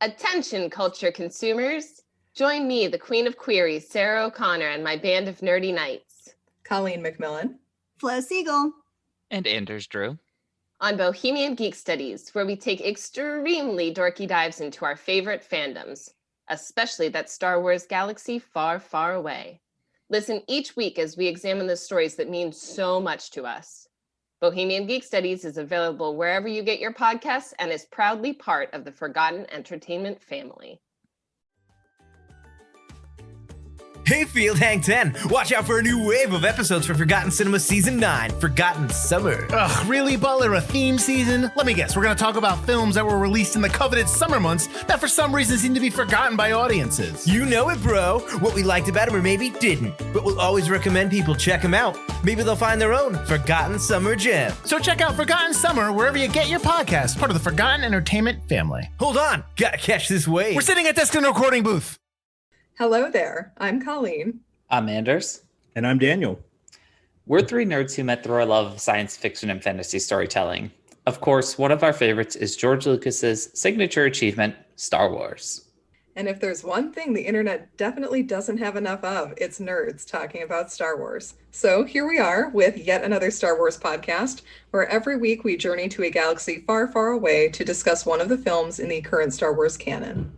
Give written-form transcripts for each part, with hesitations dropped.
Attention, culture consumers. Join me, the Queen of Queries, Sarah O'Connor, and my band of nerdy knights. Colleen McMillan. Flo Siegel. And Anders Drew. On Bohemian Geek Studies, where we take extremely dorky dives into our favorite fandoms, especially that Star Wars galaxy far, far away. Listen each week as we examine the stories that mean so much to us. Bohemian Geek Studies is available wherever you get your podcasts and is proudly part of the Forgotten Entertainment family. Hey Field Hang 10! Watch out for a new wave of episodes for Forgotten Cinema Season 9, Forgotten Summer. Ugh, really, Butler? A theme season? Let me guess, we're gonna talk about films that were released in the coveted summer months that for some reason seem to be forgotten by audiences. You know it, bro! What we liked about them or maybe didn't, but we'll always recommend people check them out. Maybe they'll find their own Forgotten Summer gem. So check out Forgotten Summer wherever you get your podcast, part of the Forgotten Entertainment family. Hold on, gotta catch this wave. We're sitting at desk in a recording booth. Hello there. I'm Colleen. I'm Anders. And I'm Daniel. We're three nerds who met through our love of science fiction and fantasy storytelling. Of course, one of our favorites is George Lucas's signature achievement, Star Wars. And if there's one thing the internet definitely doesn't have enough of, it's nerds talking about Star Wars. So here we are with yet another Star Wars podcast, where every week we journey to a galaxy far, far away to discuss one of the films in the current Star Wars canon.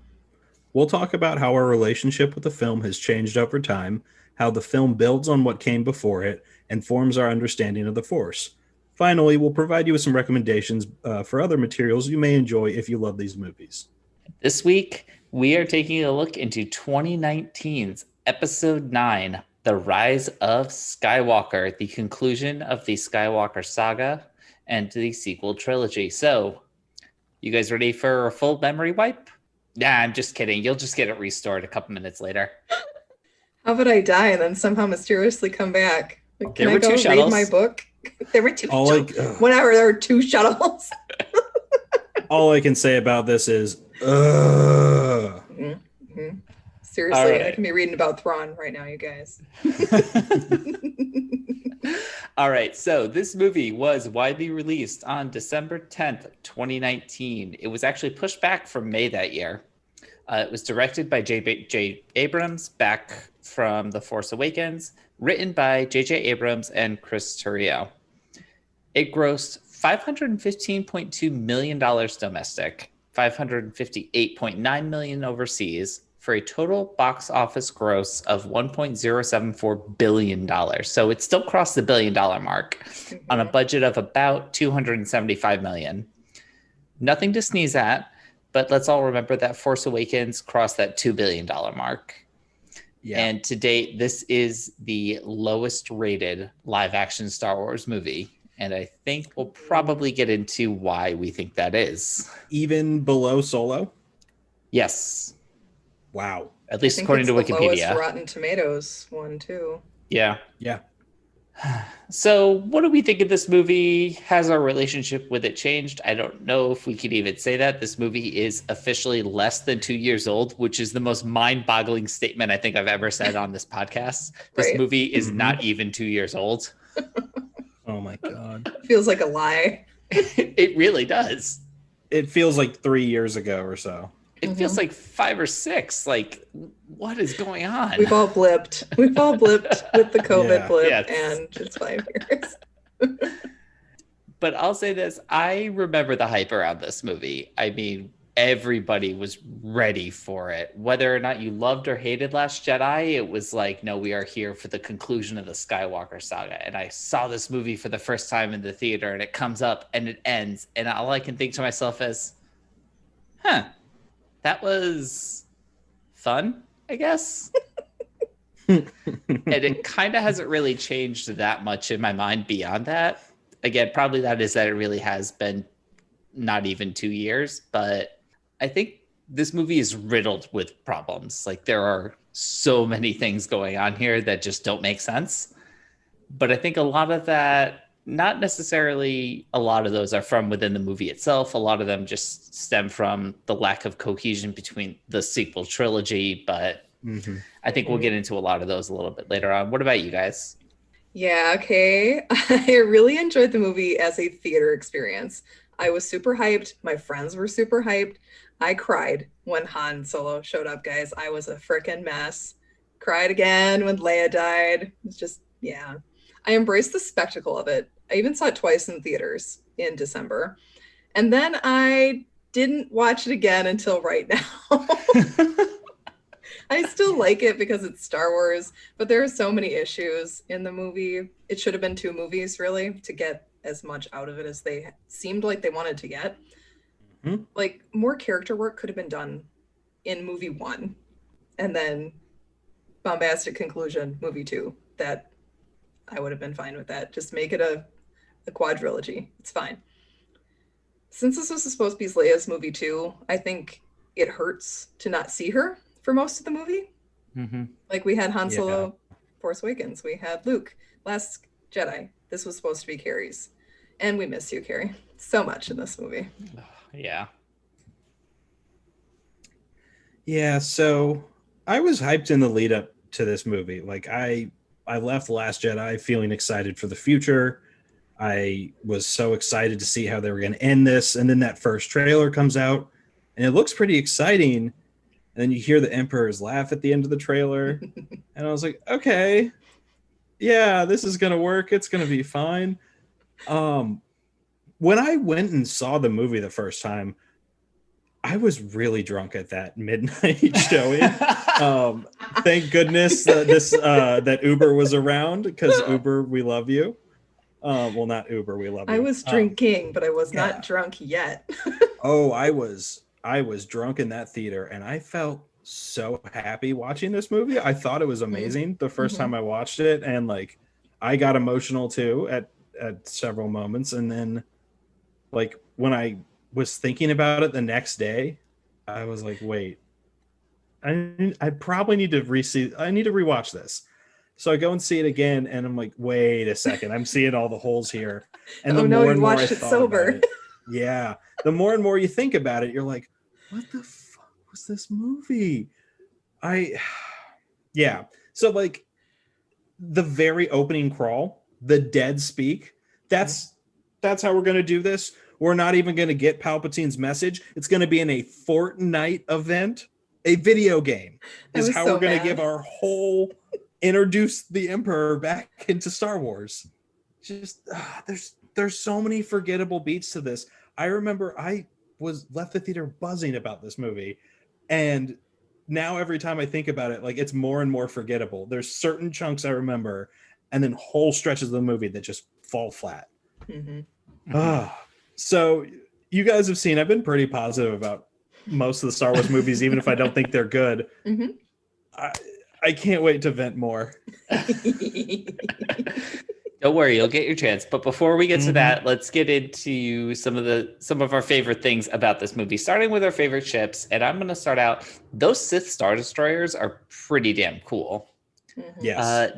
We'll talk about how our relationship with the film has changed over time, how the film builds on what came before it, and forms our understanding of the Force. Finally, we'll provide you with some recommendations for other materials you may enjoy if you love these movies. This week, we are taking a look into 2019's Episode 9, The Rise of Skywalker, the conclusion of the Skywalker saga and the sequel trilogy. So, you guys ready for a full memory wipe? Nah, I'm just kidding. You'll just get it restored a couple minutes later. How about I die and then somehow mysteriously come back? Like, There can were I go two read shuttles. my book? There were two All shuttles. Whenever there were two shuttles. All I can say about this is, ugh. Mm-hmm. Seriously, All right. I can be reading about Thrawn right now, you guys. All right, so this movie was widely released on December 10th, 2019. It was actually pushed back from May that year. It was directed by JJ Abrams, back from The Force Awakens, written by JJ Abrams and Chris Terrio. It grossed $515.2 million domestic, $558.9 million overseas, for a total box office gross of $1.074 billion. So it still crossed the $1 billion mark on a budget of about $275 million. Nothing to sneeze at, but let's all remember that Force Awakens crossed that $2 billion mark. Yeah. And to date, this is the lowest rated live action Star Wars movie. And I think we'll probably get into why we think that is. Even below Solo? Yes. Wow. At least according to It's the Wikipedia. lowest Rotten Tomatoes one, too. Yeah. Yeah. So what do we think of this movie? Has our relationship with it changed? I don't know if we could even say that. This movie is officially less than 2 years old, which is the most mind-boggling statement I think I've ever said on this podcast. This Right. movie is not even 2 years old. Oh my God. Feels like a lie. It really does. It feels like 3 years ago or so. It feels like 5 or 6. Like, what is going on? We've all blipped. We've all blipped with the COVID Yeah. blip, Yes. and it's 5 years. But I'll say this. I remember the hype around this movie. I mean, everybody was ready for it. Whether or not you loved or hated Last Jedi, it was like, no, we are here for the conclusion of the Skywalker saga. And I saw this movie for the first time in the theater, and it comes up and it ends. And all I can think to myself is, that was fun, I guess. And it kind of hasn't really changed that much in my mind beyond that. Again, probably that it really has been not even 2 years, but I think this movie is riddled with problems. Like, there are so many things going on here that just don't make sense. But I think a lot of that, not necessarily a lot of those are from within the movie itself. A lot of them just stem from the lack of cohesion between the sequel trilogy, but I think we'll get into a lot of those a little bit later on. What about you guys? Yeah, okay. I really enjoyed the movie as a theater experience. I was super hyped. My friends were super hyped. I cried when Han Solo showed up, guys. I was a frickin' mess. Cried again when Leia died. It's just, yeah. I embraced the spectacle of it. I even saw it twice in theaters in December. And then I didn't watch it again until right now. I still like it because it's Star Wars, but there are so many issues in the movie. It should have been 2 movies, really, to get as much out of it as they seemed like they wanted to get. Mm-hmm. Like, more character work could have been done in movie 1, and then bombastic conclusion, movie 2. That I would have been fine with that. Just make it a quadrilogy. It's fine. Since this was supposed to be Leia's movie 2, I think it hurts to not see her for most of the movie. Mm-hmm. Like, we had Han Solo, Force Awakens. We had Luke, Last Jedi. This was supposed to be Keri's. And we miss you, Keri, so much in this movie. Yeah. Yeah, so I was hyped in the lead up to this movie. Like, I left Last Jedi feeling excited for the future. I was so excited to see how they were going to end this. And then that first trailer comes out, and it looks pretty exciting. And then you hear the Emperor's laugh at the end of the trailer. And I was like, okay, yeah, this is going to work. It's going to be fine. When I went and saw the movie the first time, I was really drunk at that midnight showing. Thank goodness that Uber was around, because Uber, we love you. Well, not Uber, we love you. I was drinking, but I was not drunk yet. Oh, I was drunk in that theater, and I felt so happy watching this movie. I thought it was amazing the first time I watched it, and like I got emotional too at several moments. And then like when I was thinking about it the next day, I was like, wait, I probably need to rewatch this. So I go and see it again, and I'm like, wait a second, I'm seeing all the holes here. And the more and more I thought about it, yeah, the more and more you think about it, you're like, what the fuck was this movie? Yeah. So like the very opening crawl, the dead speak, that's how we're going to do this. We're not even going to get Palpatine's message. It's going to be in a Fortnite event, a video game is how we're going to give our whole introduce the Emperor back into Star Wars. Just there's so many forgettable beats to this. I remember I was left the theater buzzing about this movie, and now every time I think about it, like it's more and more forgettable. There's certain chunks I remember, and then whole stretches of the movie that just fall flat. So you guys have seen, I've been pretty positive about most of the Star Wars movies, even if I don't think they're good. I can't wait to vent more. Don't worry, you'll get your chance. But before we get to that, let's get into some of our favorite things about this movie, starting with our favorite ships. And I'm going to start out. Those Sith Star Destroyers are pretty damn cool. Yes.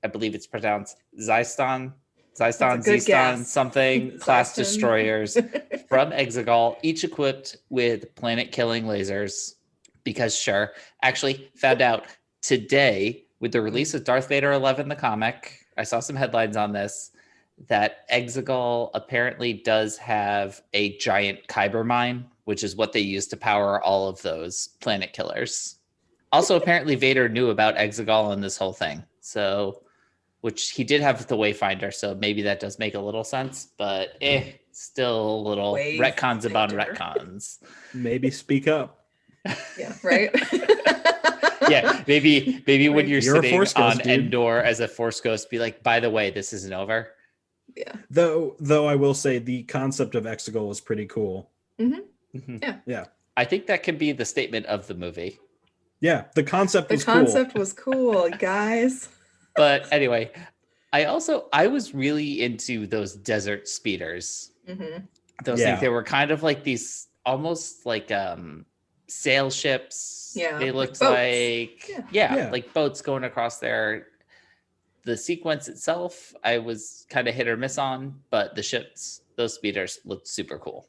I believe it's pronounced Zyston, something class destroyers from Exegol, each equipped with planet-killing lasers. Because sure, actually found out today with the release of Darth Vader 11, the comic, I saw some headlines on this, that Exegol apparently does have a giant Kyber mine, which is what they use to power all of those planet killers. Also, apparently Vader knew about Exegol and this whole thing. So, which he did have the Wayfinder, so maybe that does make a little sense, but still a little retcons about retcons. Maybe speak up. Yeah, right? Yeah, maybe when you're sitting on Endor as a Force Ghost, be like, by the way, this isn't over. Yeah. Though I will say the concept of Exegol is pretty cool. Yeah. I think that can be the statement of the movie. Yeah, the concept was cool, guys. But anyway, I was really into those desert speeders. Those things, they were kind of like these almost like sail ships. Yeah, they looked boats. like like boats going across there. The sequence itself, I was kind of hit or miss on, but the ships, those speeders, looked super cool.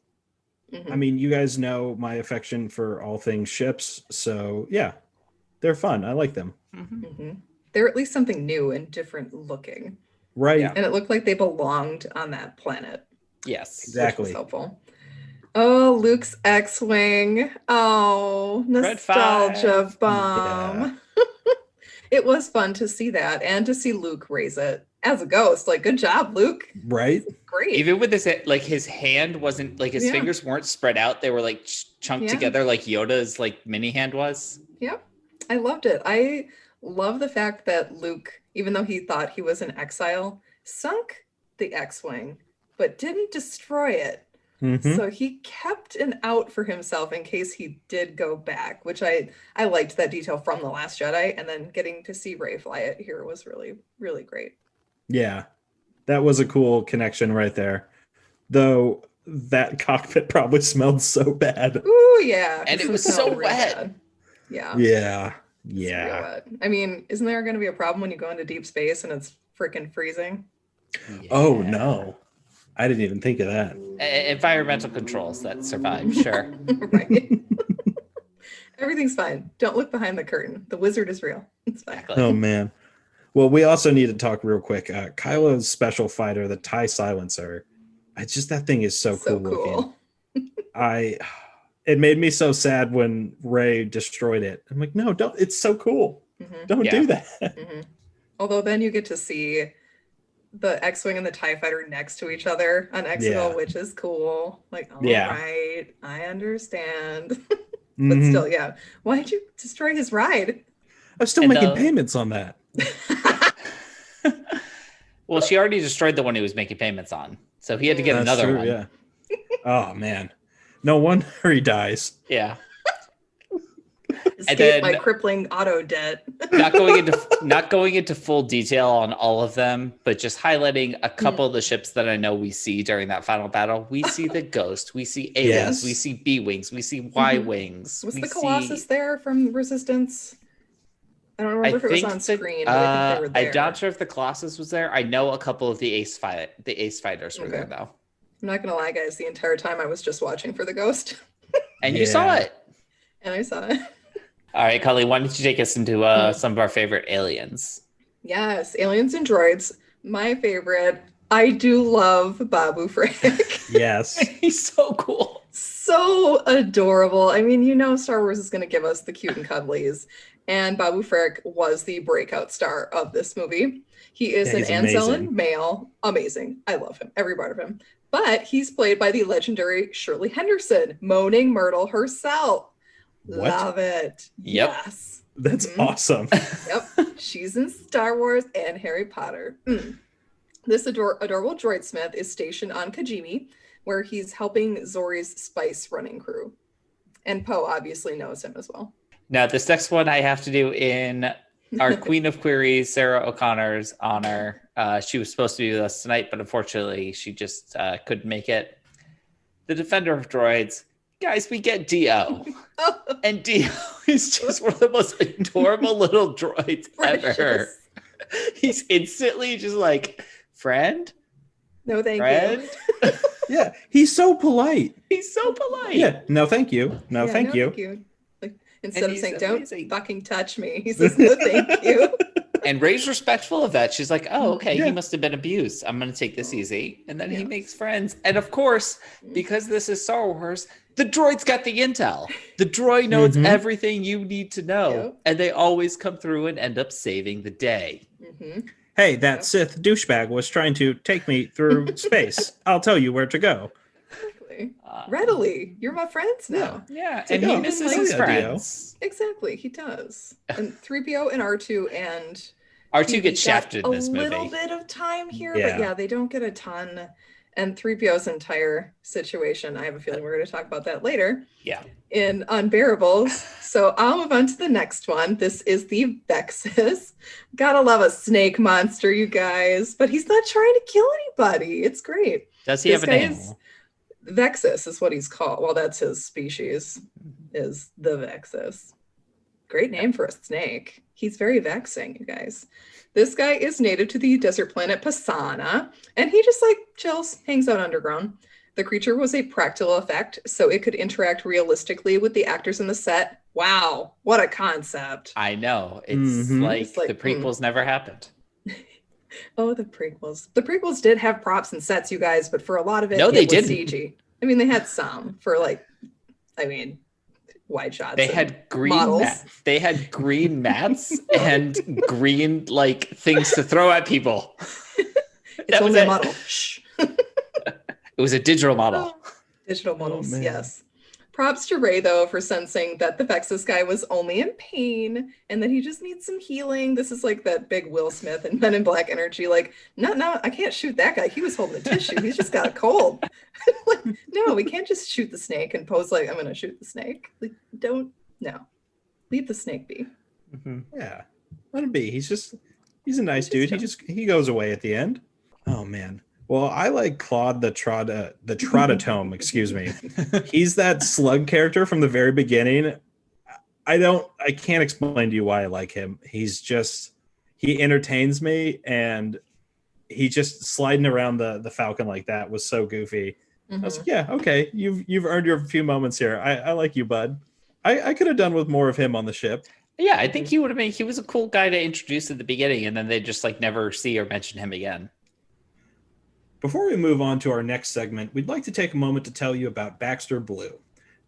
I mean, you guys know my affection for all things ships, so yeah, they're fun. I like them. They're at least something new and different looking. Right. And it looked like they belonged on that planet. Yes. Exactly. Which was helpful. Oh, Luke's X-Wing. Oh, Red nostalgia 5. bomb. It was fun to see that and to see Luke raise it as a ghost. Like, good job, Luke. Right? Great. Even with his like his hand wasn't like his Yeah. fingers weren't spread out. They were like chunked Yeah. together like Yoda's like mini hand was. Yep. I loved it. I love the fact that Luke, even though he thought he was in exile, sunk the X-Wing, but didn't destroy it. Mhm. So he kept an out for himself in case he did go back, which I liked that detail from The Last Jedi, and then getting to see Rey fly it here was really, really great. Yeah. That was a cool connection right there. Though that cockpit probably smelled so bad. Ooh, yeah. And it it was smelled so real wet. bad. Yeah. Yeah. It's real Yeah. wet. I mean, isn't there going to be a problem when you go into deep space and it's freaking freezing? Oh no. I didn't even think of that. Environmental controls that survive, sure. Right. Everything's fine. Don't look behind the curtain. The wizard is real. It's fine. Exactly. Oh man. Well, we also need to talk real quick. Kylo's special fighter, the TIE Silencer. That thing is so cool looking. It made me so sad when Rey destroyed it. I'm like, no, don't. It's so cool. Mhm. Don't do that. Mhm. Although then you get to see the X-Wing and the TIE fighter next to each other on Exegol, Yeah. which is cool. Like, all Yeah. right, I understand. But Mhm. still, yeah. Why did you destroy his ride? I'm still And making payments on that. Well, she already destroyed the one he was making payments on, so he had to get That's another true, one. yeah. Oh man. No wonder he dies. Yeah. Escape then- my crippling auto debt. Not going into full detail on all of them, but just highlighting a couple of the ships that I know we see during that final battle. We see the Ghost, we see A-Wings, Yes. we see B-Wings, we see Y-Wings. Was we the Colossus see... there from Resistance? I don't remember if it was on screen, but I think they were there. I'm not sure if the Colossus was there. I know a couple of the Ace Fighters were Okay. there though. I'm not gonna lie, guys. The entire time I was just watching for the Ghost, And you saw Yeah. it. and I saw it. All right, Colleen, why don't you take us into some of our favorite aliens? Yes, aliens and droids. My favorite. I do love Babu Frik. Yes. He's so cool. So adorable. I mean, you know, Star Wars is going to give us the cute and cuddlies, and Babu Frik was the breakout star of this movie. He is Yeah, an he's Anzellan amazing. male. Amazing. I love him. Every part of him. But he's played by the legendary Shirley Henderson, Moaning Myrtle herself. What? Love it. Yep. Yes. That's Mhm. awesome. Yep. She's in Star Wars and Harry Potter. This adorable droid smith is stationed on Kajimi, where he's helping Zori's spice running crew. And Poe obviously knows him as well. Now, this next one I have to do in our Queen of Queries, Sarah O'Connor's honor. She was supposed to be with us tonight, but unfortunately, she just couldn't make it. The Defender of Droids. Guys, we get D-O. And D-O is just one of the most adorable little droids ever. Precious. He's instantly just like, friend? No, thank Friend? you. Yeah. He's so polite. He's so polite. Yeah. No, thank you. No, Yeah, thank you. Like, instead of he's saying, amazing. don't fucking touch me, he says, no, thank you. And Rey's respectful of that. She's like, oh, okay, Yeah. he must have been abused. I'm going to take this easy. And then he Yeah. makes friends. And of course, because this is Star Wars, the droid's got the intel. The droid knows Mhm. everything you need to know. Yep. And they always come through and end up saving the day. Mhm. Hey, that Sith douchebag was trying to take me through space. I'll tell you where to go. Exactly. Uh, Readily. You're my friends now. Yeah, So and yeah, he even misses like- his Yeah, Dio. friends. Exactly, he does. And 3PO and R2 and R2 PB gets shafted got in this a movie. little bit of time here, Yeah. but yeah, they don't get a ton. And 3PO's entire situation, I have a feeling we're going to talk about that later Yeah. in Unbearables. So I'll move on to the next one. This is the Vexus. Gotta love a snake monster, you guys. But he's not trying to kill anybody. It's great. Does he This have a guy name? is- Vexus is what he's called. Well, that's his species, is the Vexus. Great name for a snake. He's very vexing, you guys. This guy is native to the desert planet Pasana, and he just like chills, hangs out underground. The creature was a practical effect, so it could interact realistically with the actors in the set. Wow, what a concept. I know. It's Mhm. like It's like, the prequels never happened. Oh, the prequels. The prequels did have props and sets, you guys, but for a lot of it, No, they it was didn't. CG. I mean, they had some for like, I mean, wide shots. They had They had green mats and green like things to throw at people. It's only a model. Shh. It was a digital model. Digital models, yes. Props to Ray, though, for sensing that the Vexus guy was only in pain and that he just needs some healing. This is like that big Will Smith and Men in Black energy. Like, no, I can't shoot that guy. He was holding a tissue. He's just got a cold. Like, no, we can't just shoot the snake and pose like, I'm going to shoot the snake. Like, leave the snake be. Mm-hmm. Yeah, let him be. He's a nice dude. He goes away at the end. Oh, man. Well, I like Claude the Trotatome, excuse me. He's that slug character from the very beginning. I can't explain to you why I like him. He entertains me, and he just sliding around the Falcon like that was so goofy. Mm-hmm. I was like, yeah, okay, you've earned your few moments here. I like you, bud. I could have done with more of him on the ship. Yeah, I think he was a cool guy to introduce at the beginning, and then they just like never see or mention him again. Before we move on to our next segment, we'd like to take a moment to tell you about Baxter Blue.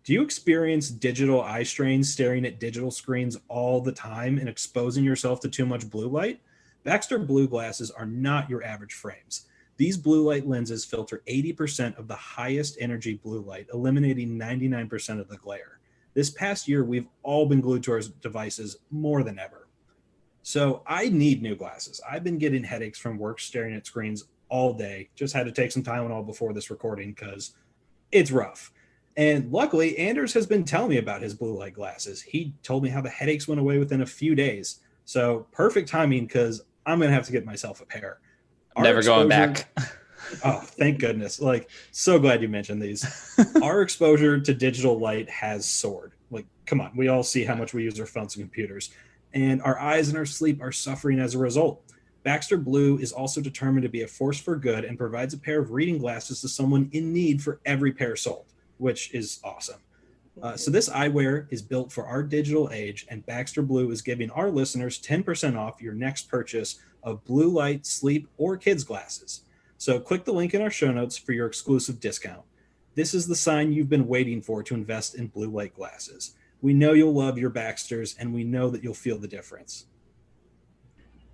Do you experience digital eye strain staring at digital screens all the time and exposing yourself to too much blue light? Baxter Blue glasses are not your average frames. These blue light lenses filter 80% of the highest energy blue light, eliminating 99% of the glare. This past year, we've all been glued to our devices more than ever. So I need new glasses. I've been getting headaches from work staring at screens all day. Just had to take some Tylenol before this recording because it's rough. And luckily, Anders has been telling me about his blue light glasses. He told me how the headaches went away within a few days. So perfect timing because I'm going to have to get myself a pair. Never going back. Oh, thank goodness. Like, so glad you mentioned these. Our exposure to digital light has soared. Like, come on. We all see how much we use our phones and computers. And our eyes and our sleep are suffering as a result. Baxter Blue is also determined to be a force for good and provides a pair of reading glasses to someone in need for every pair sold, which is awesome. So this eyewear is built for our digital age, and Baxter Blue is giving our listeners 10% off your next purchase of blue light, sleep, or kids glasses. So click the link in our show notes for your exclusive discount. This is the sign you've been waiting for to invest in blue light glasses. We know you'll love your Baxters, and we know that you'll feel the difference.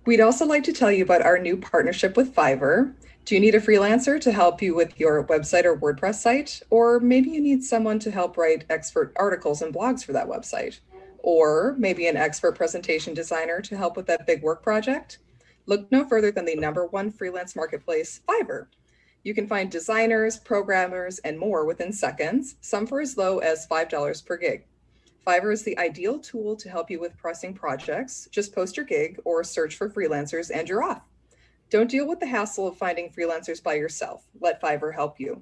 We'd also like to tell you about our new partnership with Fiverr. Do you need a freelancer to help you with your website or WordPress site? Or maybe you need someone to help write expert articles and blogs for that website? Or maybe an expert presentation designer to help with that big work project? Look no further than the #1 freelance marketplace, Fiverr. You can find designers, programmers, and more within seconds, some for as low as $5 per gig. Fiverr is the ideal tool to help you with pressing projects. Just post your gig or search for freelancers and you're off. Don't deal with the hassle of finding freelancers by yourself. Let Fiverr help you.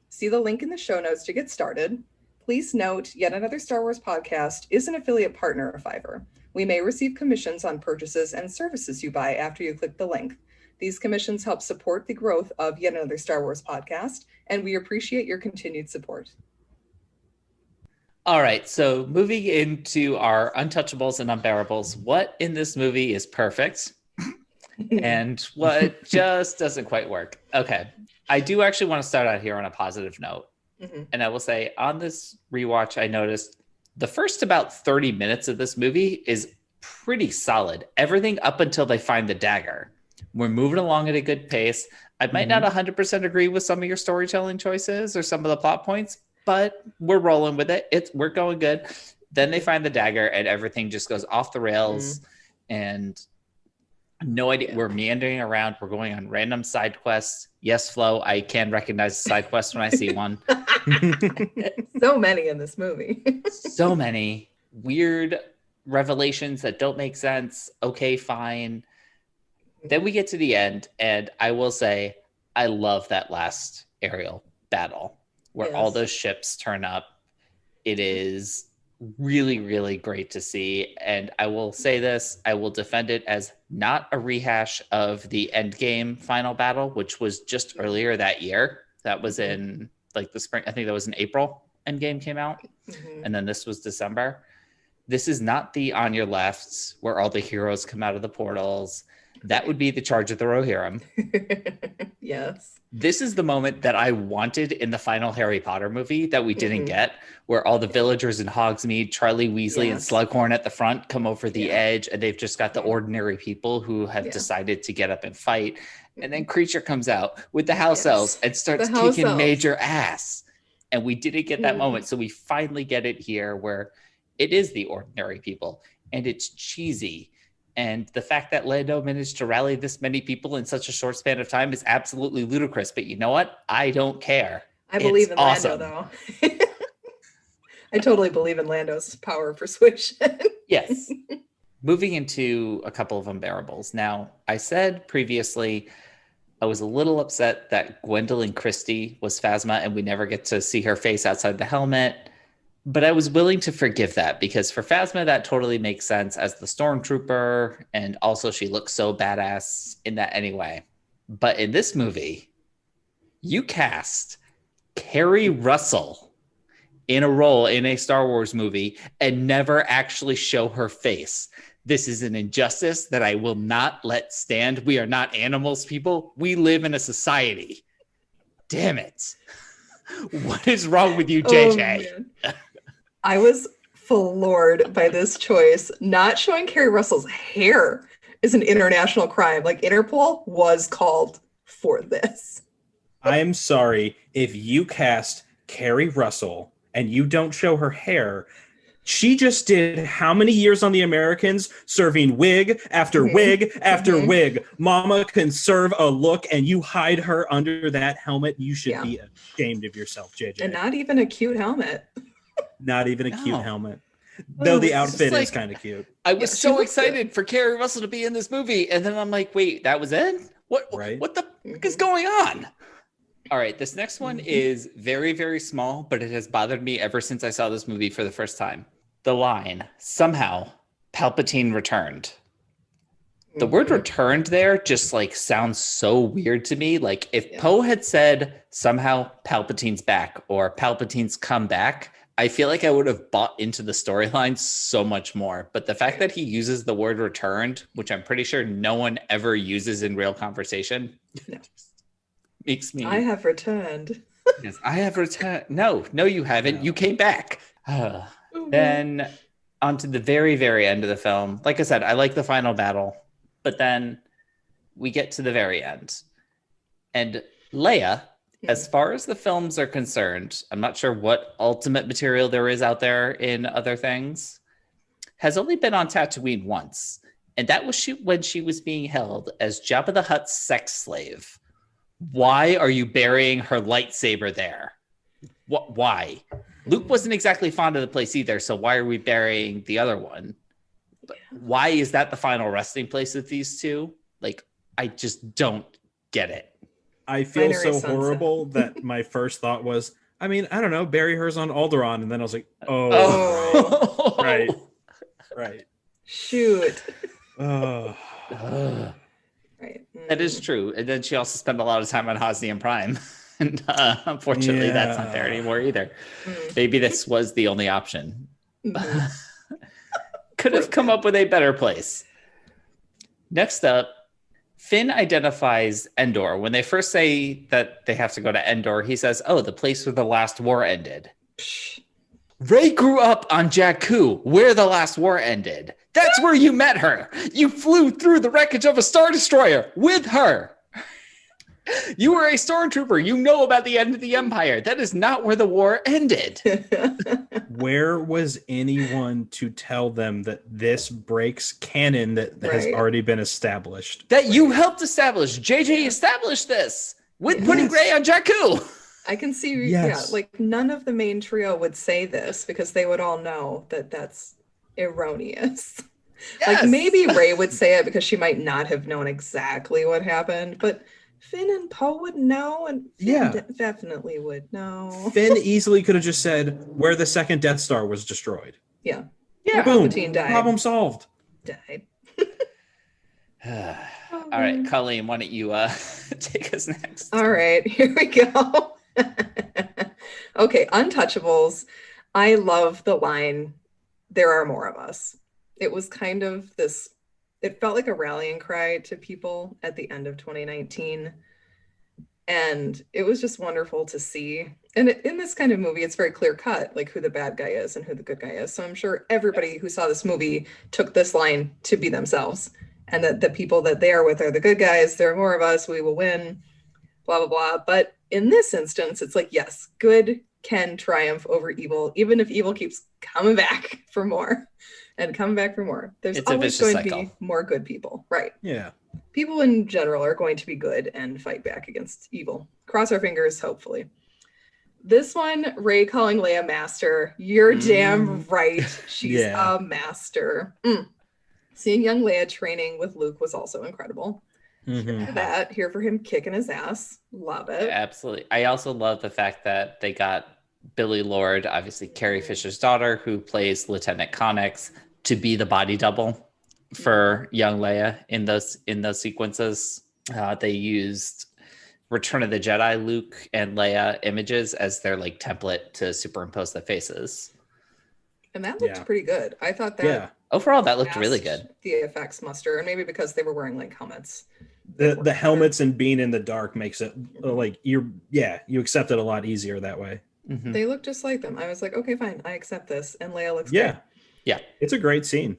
See the link in the show notes to get started. Please note, Yet Another Star Wars podcast is an affiliate partner of Fiverr. We may receive commissions on purchases and services you buy after you click the link. These commissions help support the growth of Yet Another Star Wars podcast, and we appreciate your continued support. All right, so moving into our untouchables and unbearables, what in this movie is perfect and what just doesn't quite work? Okay, I do actually want to start out here on a positive note. Mm-hmm. And I will say on this rewatch, I noticed the first about 30 minutes of this movie is pretty solid. Everything up until they find the dagger. We're moving along at a good pace. I might not 100% agree with some of your storytelling choices or some of the plot points, but we're rolling with it. We're going good. Then they find the dagger and everything just goes off the rails and no idea. Yeah. We're meandering around. We're going on random side quests. Yes, Flo, I can recognize a side quest when I see one. So many in this movie. So many weird revelations that don't make sense. Okay, fine. Then we get to the end, and I will say I love that last aerial battle where all those ships turn up. It is really, really great to see. And I will say this, I will defend it as not a rehash of the Endgame final battle, which was just earlier that year. That was in like the spring. I think that was in April Endgame came out. Mm-hmm. And then this was December. This is not the on your left where all the heroes come out of the portals. That would be the Charge of the Rohirrim. Yes. This is the moment that I wanted in the final Harry Potter movie that we didn't get, where all the villagers in Hogsmeade, Charlie Weasley and Slughorn at the front come over the edge, and they've just got the ordinary people who have decided to get up and fight. And then Creature comes out with the house elves and starts kicking major ass. And we didn't get that moment. So we finally get it here where it is the ordinary people and it's cheesy. And the fact that Lando managed to rally this many people in such a short span of time is absolutely ludicrous. But you know what? I don't care. I believe in Lando, though. I totally believe in Lando's power of persuasion. Yes. Moving into a couple of unbearables. Now, I said previously, I was a little upset that Gwendolyn Christie was Phasma and we never get to see her face outside the helmet. But I was willing to forgive that because for Phasma, that totally makes sense as the stormtrooper. And also she looks so badass in that anyway. But in this movie, you cast Keri Russell in a role in a Star Wars movie and never actually show her face. This is an injustice that I will not let stand. We are not animals, people. We live in a society. Damn it. What is wrong with you, JJ? I was floored by this choice. Not showing Keri Russell's hair is an international crime. Like Interpol was called for this. I am sorry if you cast Keri Russell and you don't show her hair. She just did how many years on The Americans serving wig after wig after wig. Mama can serve a look and you hide her under that helmet. You should be ashamed of yourself, JJ. And not even a cute helmet. Not even a cute helmet. Though the outfit is kind of cute. I was so excited for Keri Russell to be in this movie. And then I'm like, wait, that was it? What the fuck is going on? All right, this next one is very, very small, but it has bothered me ever since I saw this movie for the first time. The line, somehow Palpatine returned. The word returned there just like sounds so weird to me. Like if Poe had said somehow Palpatine's back or Palpatine's come back, I feel like I would have bought into the storyline so much more. But the fact that he uses the word returned, which I'm pretty sure no one ever uses in real conversation, makes me... I have returned. Yes, I have returned. No, you haven't. You came back. Then on to the very, very end of the film. Like I said, I like the final battle. But then we get to the very end. And Leia... As far as the films are concerned, I'm not sure what ultimate material there is out there in other things, has only been on Tatooine once. And that was when she was being held as Jabba the Hutt's sex slave. Why are you burying her lightsaber there? Why? Luke wasn't exactly fond of the place either, so why are we burying the other one? But why is that the final resting place of these two? Like, I just don't get it. I feel so horrible that my first thought was, I mean, I don't know, bury hers on Alderaan. And then I was like, right. Shoot. Right. That is true. And then she also spent a lot of time on Hosnian Prime. And unfortunately, that's not there anymore either. Maybe this was the only option. Could have come up with a better place. Next up, Finn identifies Endor. When they first say that they have to go to Endor, he says, oh, the place where the last war ended. Rey grew up on Jakku, where the last war ended. That's where you met her. You flew through the wreckage of a Star Destroyer with her. You were a stormtrooper. You know about the end of the Empire. That is not where the war ended. Where was anyone to tell them that this breaks canon that has already been established? That you helped establish. JJ established this with putting Rey on Jakku. I can see, like none of the main trio would say this because they would all know that that's erroneous. Yes. Like maybe Rey would say it because she might not have known exactly what happened, but Finn and Poe would know, and Finn definitely would know. Finn easily could have just said where the second Death Star was destroyed. Yeah. Boom. Died. Problem solved. Died. All right, Colleen, why don't you take us next? All right, here we go. Okay, Untouchables. I love the line, there are more of us. It was kind of this it felt like a rallying cry to people at the end of 2019. And it was just wonderful to see. And in this kind of movie, it's very clear cut, like who the bad guy is and who the good guy is. So I'm sure everybody who saw this movie took this line to be themselves, and that the people that they are with are the good guys. There are more of us. We will win, blah, blah, blah. But in this instance, it's like, yes, good can triumph over evil, even if evil keeps coming back for more and coming back for more. There's always going to be more good people. Right. Yeah. People in general are going to be good and fight back against evil. Cross our fingers, hopefully. This one, Rey calling Leia master. You're damn right. She's a master. Seeing young Leia training with Luke was also incredible. Here for that. Here for him kicking his ass. Love it. Absolutely. I also love the fact that they got Billie Lourd, obviously Carrie Fisher's daughter, who plays Lieutenant Connix, to be the body double for young Leia in those sequences. They used Return of the Jedi Luke and Leia images as their like template to superimpose the faces. And that looked pretty good. I thought that overall that looked really good. The effects muster, and maybe because they were wearing like helmets. The helmets and being in the dark makes it like you accept it a lot easier that way. They look just like them. I was like, okay, fine, I accept this. And Leia looks great. Yeah. It's a great scene.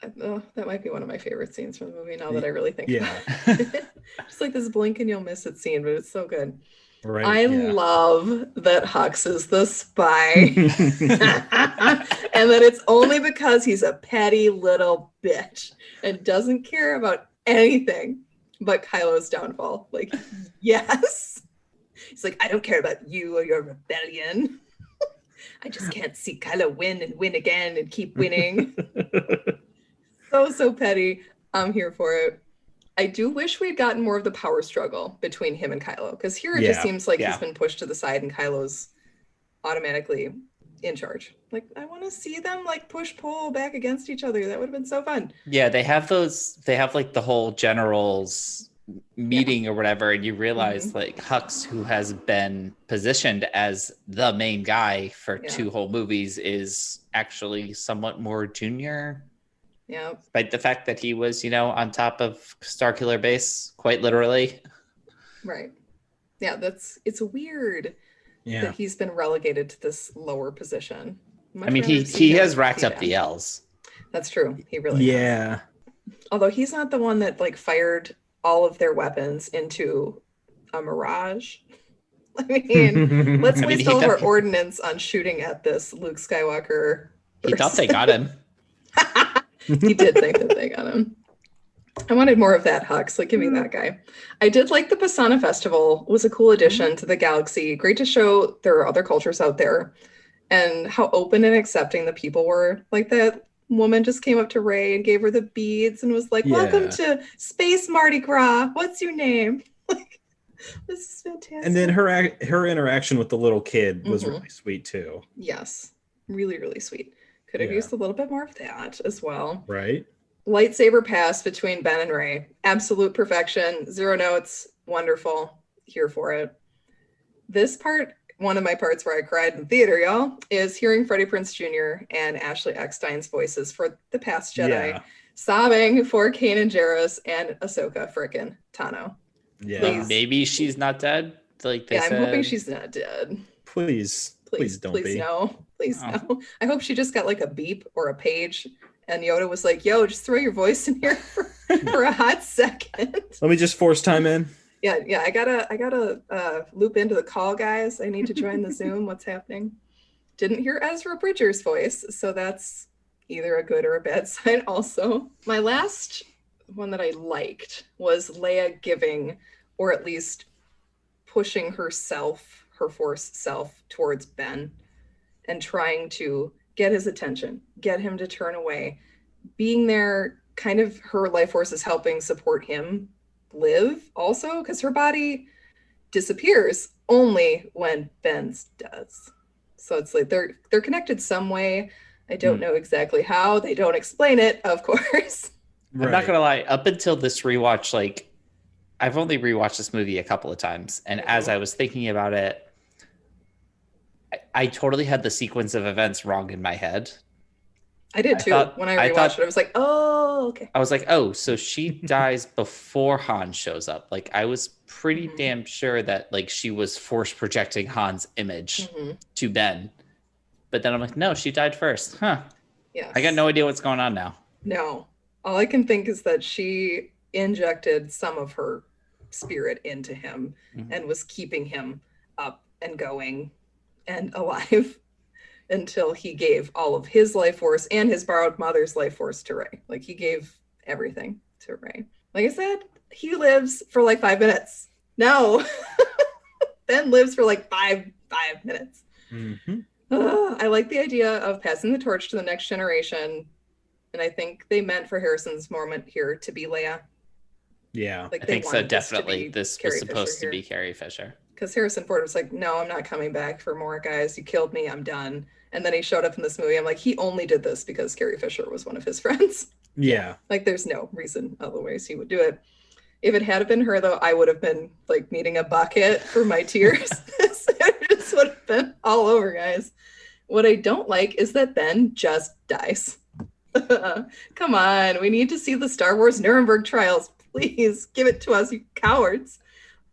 That might be one of my favorite scenes from the movie now that I really think about it. Just like this blink and you'll miss it scene, but it's so good. Right. I love that Hux is the spy. And that it's only because he's a petty little bitch and doesn't care about anything but Kylo's downfall. Like, yes. He's like, I don't care about you or your rebellion. I just can't see Kylo win and win again and keep winning. So petty. I'm here for it. I do wish we'd gotten more of the power struggle between him and Kylo, because here it just seems like he's been pushed to the side and Kylo's automatically in charge. Like, I want to see them like push pull back against each other. That would have been so fun. Yeah, they have like the whole generals meeting or whatever, and you realize like Hux, who has been positioned as the main guy for 2 whole movies, is actually somewhat more junior. Yeah. Despite the fact that he was, on top of Starkiller Base, quite literally. Right. Yeah, it's weird that he's been relegated to this lower position. He has racked up the L's. That's true. He really has. Although he's not the one that like fired all of their weapons into a mirage. I mean, let's waste all of our ordnance on shooting at this Luke Skywalker. He thought they got him. He did think that they got him. I wanted more of that, Hux. Like, give me that guy. I did like the Pisana Festival. It was a cool addition to the galaxy. Great to show there are other cultures out there and how open and accepting the people were. Like, that woman just came up to Rey and gave her the beads and was like, welcome to Space Mardi Gras. What's your name? Like, this is fantastic. And then her interaction with the little kid was really sweet too. Yes. Really, really sweet. Could have used a little bit more of that as well. Right. Lightsaber pass between Ben and Rey. Absolute perfection. 0 notes. Wonderful. Here for it. This part, one of my parts where I cried in theater, y'all, is hearing Freddie Prinze Jr. and Ashley Eckstein's voices for The Past Jedi, sobbing for Kanan Jarrus and Ahsoka frickin' Tano. Yeah. Please. Maybe she's not dead. Like they said. I'm hoping she's not dead. Please don't be. No. Please no. I hope she just got like a beep or a page and Yoda was like, yo, just throw your voice in here for a hot second. Let me just force time in. Yeah. I gotta loop into the call, guys. I need to join the Zoom. What's happening? Didn't hear Ezra Bridger's voice, so that's either a good or a bad sign also. My last one that I liked was Leia giving, or at least pushing herself, her Force self, towards Ben and trying to get his attention, get him to turn away. Being there, kind of her life force is helping support him live also, because her body disappears only when Ben's does. So it's like they're connected some way. I don't know exactly how. They don't explain it, of course. I'm not gonna lie, up until this rewatch, like I've only rewatched this movie a couple of times, and as I was thinking about it, I totally had the sequence of events wrong in my head. I did too. When I rewatched it, I was like, oh, okay. I was like, oh, so she dies before Han shows up. Like, I was pretty damn sure that like she was force projecting Han's image to Ben. But then I'm like, no, she died first. Huh. Yes. I got no idea what's going on now. No. All I can think is that she injected some of her spirit into him and was keeping him up and going and alive until he gave all of his life force and his borrowed mother's life force to Rey. Like, he gave everything to Rey. Like I said, he lives for like 5 minutes. No. Ben lives for like five minutes. I like the idea of passing the torch to the next generation. And I think they meant for Harrison's moment here to be Leia. Yeah. Like, I think so, definitely. This was Carrie supposed Fisher to be here. Carrie Fisher. Because Harrison Ford was like, no, I'm not coming back for more, guys. You killed me. I'm done. And then he showed up in this movie. I'm like, he only did this because Carrie Fisher was one of his friends. Yeah. Like, there's no reason otherwise he would do it. If it had been her, though, I would have been like needing a bucket for my tears. It just would have been all over, guys. What I don't like is that Ben just dies. Come on. We need to see the Star Wars Nuremberg trials. Please give it to us, you cowards.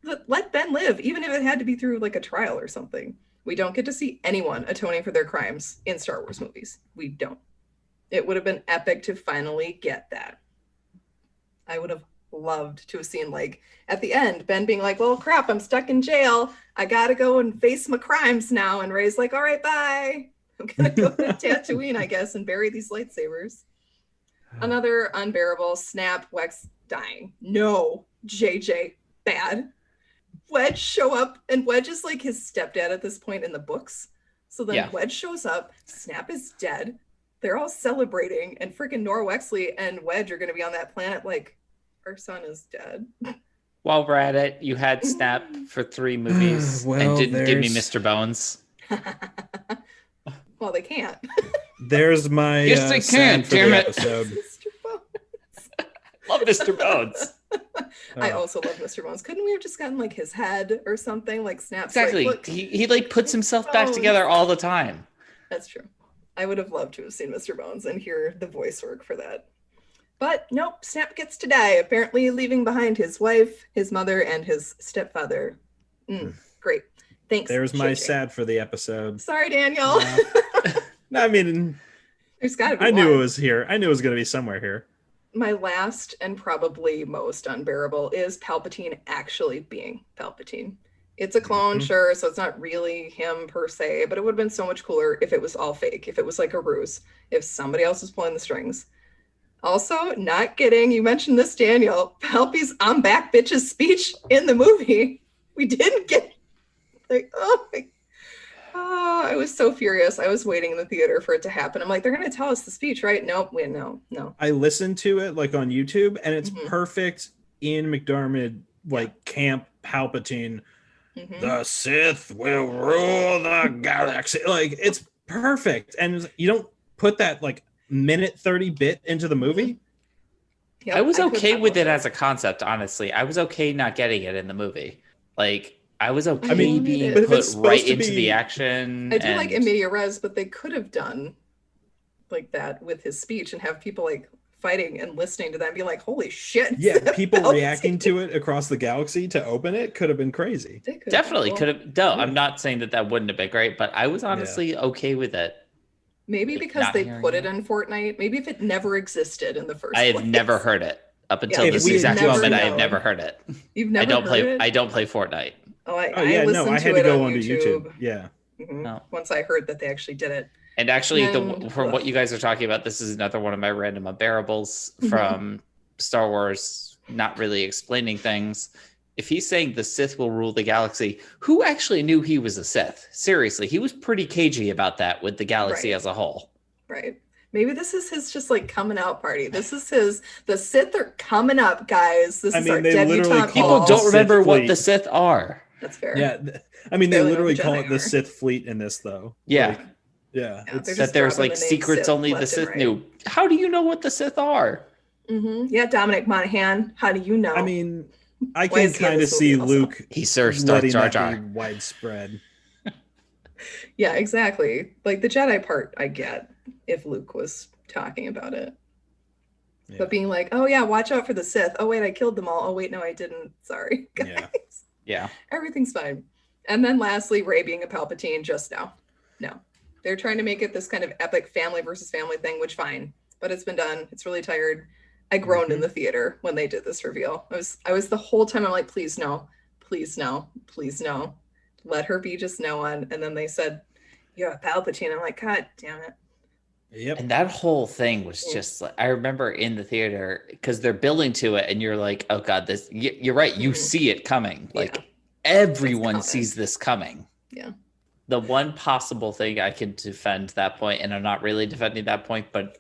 Let Ben live, even if it had to be through like a trial or something. We don't get to see anyone atoning for their crimes in Star Wars movies. We don't. It would have been epic to finally get that. I would have loved to have seen, like, at the end, Ben being like, well, crap, I'm stuck in jail. I gotta go and face my crimes now. And Rey's like, all right, bye. I'm gonna go to Tatooine, I guess, and bury these lightsabers. Another unbearable snap, Wex dying. No, JJ, bad. Wedge show up, and Wedge is like his stepdad at this point in the books. So then Wedge shows up, Snap is dead. They're all celebrating, and freaking Nora Wexley and Wedge are going to be on that planet like, our son is dead. While we're at it, you had Snap for 3 movies and didn't give me Mr. Bones. Well, they can't. There's my yes, they can. Damn it! Mr. Bones. Love Mr. Bones. I also love Mr. Bones. Couldn't we have just gotten like his head or something? Like Snap's exactly. Like, he like puts himself back together all the time. That's true. I would have loved to have seen Mr. Bones and hear the voice work for that. But nope, Snap gets to die, apparently leaving behind his wife, his mother, and his stepfather. Great. Thanks. There's my JJ. sad for the episode. Sorry, Daniel. I mean, there's got to be I one. knew it was here. I knew it was going to be somewhere here. My last and probably most unbearable is Palpatine actually being Palpatine. It's a clone, sure, so it's not really him per se, but it would have been so much cooler if it was all fake, if it was like a ruse, if somebody else was pulling the strings. Also, not getting, you mentioned this, Daniel, Palpy's I'm back bitches speech in the movie. We didn't get, like, I was so furious. I was waiting in the theater for it to happen. I'm like, they're going to tell us the speech, right? Nope, no. I listened to it like on YouTube, and it's perfect Ian McDiarmid, like camp Palpatine. The Sith will rule the galaxy. Like, it's perfect. And you don't put that like minute 30 bit into the movie. Yep, I was okay with it as a concept, honestly. I was okay not getting it in the movie. Like, I was okay being put right into the action. I do like in media res, but they could have done like that with his speech and have people like fighting and listening to that and be like, holy shit. Yeah, people reacting to it across the galaxy to open it could have been crazy. Definitely could have. No, I'm not saying that wouldn't have been great, but I was honestly okay with it. Maybe because they put it in Fortnite. Maybe if it never existed in the first place. I have never heard it. Up until this exact moment, I have never heard it. You've never heard it? I don't play Fortnite. I had to go onto YouTube. Yeah. No. Once I heard that they actually did it. And actually, from what you guys are talking about, this is another one of my random unbearables from Star Wars, not really explaining things. If he's saying the Sith will rule the galaxy, who actually knew he was a Sith? Seriously, he was pretty cagey about that with the galaxy as a whole. Right. Maybe this is his just like coming out party. This is the Sith are coming up, guys. This is our debutante. People don't remember what the Sith are. That's fair. Yeah. I mean, they literally call it the Sith fleet in this, though. Yeah. Like, yeah. That there's like secrets only the Sith knew. How do you know what the Sith are? Yeah, Dominic Monaghan. How do you know? I mean, I can kind of see Luke. He serves Jar Jar. Widespread. Yeah, exactly. Like the Jedi part, I get if Luke was talking about it. Yeah. But being like, oh yeah, watch out for the Sith. Oh wait, I killed them all. Oh wait, no, I didn't. Sorry, guys. Yeah. Yeah. Everything's fine. And then lastly, Rey being a Palpatine just now. No. They're trying to make it this kind of epic family versus family thing, which fine. But it's been done. It's really tired. I groaned in the theater when they did this reveal. I was the whole time, I'm like, please no, please no, please no. Let her be just no one. And then they said, you're a Palpatine. I'm like, God damn it. Yep. And that whole thing was just like, I remember in the theater because they're building to it and you're like, oh God, this, you're right. You see it coming. Like everyone sees this coming. Yeah. The one possible thing I can defend that point, and I'm not really defending that point, but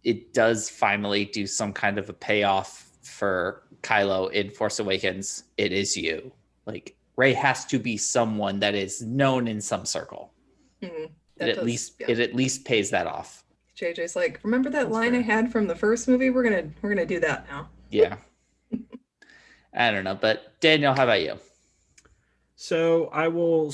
it does finally do some kind of a payoff for Kylo in Force Awakens. It is you. Like Rey has to be someone that is known in some circle. Mm-hmm. It at least pays that off. JJ's like, remember that That's line fair. I had from the first movie? We're gonna do that now. Yeah. I don't know, but Daniel, how about you? So I will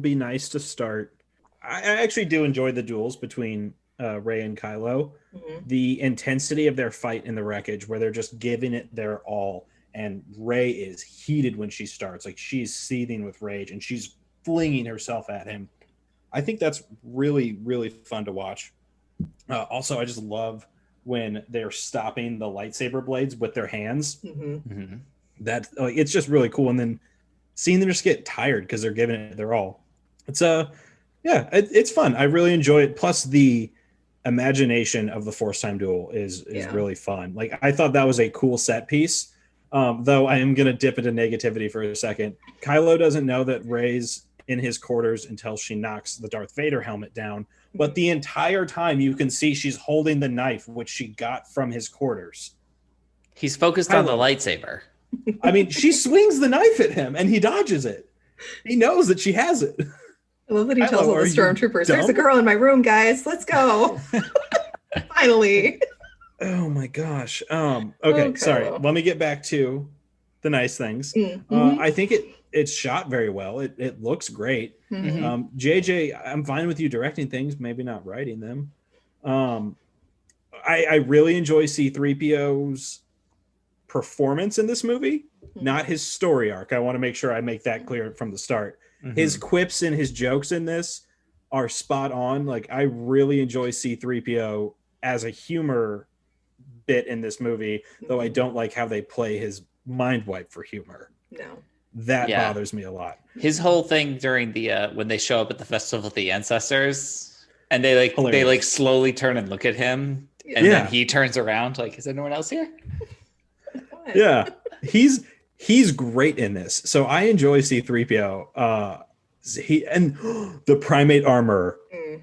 be nice to start. I actually do enjoy the duels between Rey and Kylo. Mm-hmm. The intensity of their fight in the wreckage, where they're just giving it their all, and Rey is heated when she starts. Like she's seething with rage and she's flinging herself at him. I think that's really, really fun to watch. Also, I just love when they're stopping the lightsaber blades with their hands. Mm-hmm. That it's just really cool. And then seeing them just get tired because they're giving it their all. It's it's fun. I really enjoy it. Plus the imagination of the Force Time duel is really fun. Like I thought that was a cool set piece. Though I am gonna dip into negativity for a second. Kylo doesn't know that Rey's in his quarters until she knocks the Darth Vader helmet down. But the entire time you can see she's holding the knife, which she got from his quarters. He's focused on the lightsaber. I mean, she swings the knife at him and he dodges it. He knows that she has it. I love that he tells all the are you stormtroopers, there's a dumb? girl in my room, guys. Let's go. Finally. Oh my gosh. Okay, sorry. Kylo. Let me get back to the nice things. Mm-hmm. I think it's shot very well. It looks great. Mm-hmm. JJ, I'm fine with you directing things, maybe not writing them. I really enjoy C-3PO's performance in this movie, not his story arc. I want to make sure I make that clear from the start. His quips and his jokes in this are spot on. Like I really enjoy C-3PO as a humor bit in this movie, though I don't like how they play his mind wipe for humor. No. That bothers me a lot. His whole thing during the when they show up at the Festival of the Ancestors and they slowly turn and look at him and then he turns around like, is anyone else here? What? Yeah. He's great in this. So I enjoy C-3PO. The primate armor.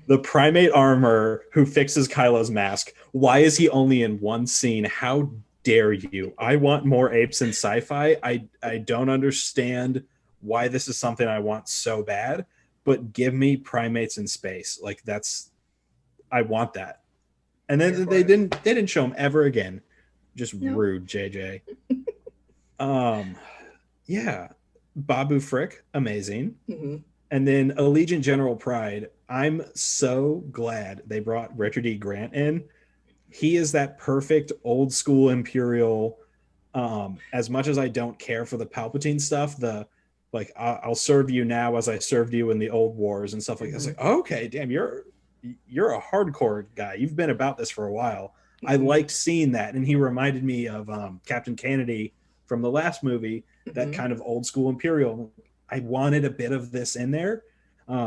The primate armor who fixes Kylo's mask. Why is he only in one scene? How dare you? I want more apes in sci-fi. I don't understand why this is something I want so bad, but give me primates in space. Like I want that. And then they didn't show him ever again. Just rude, JJ. Babu Frick, amazing. Mm-hmm. And then Allegiant General Pride. I'm so glad they brought Richard E. Grant in. He is that perfect old school Imperial. As much as I don't care for the Palpatine stuff, I'll serve you now as I served you in the old wars and stuff like that. It's like, okay, damn, you're a hardcore guy. You've been about this for a while. I liked seeing that, and he reminded me of Captain Kennedy from the last movie. That kind of old school Imperial. I wanted a bit of this in there.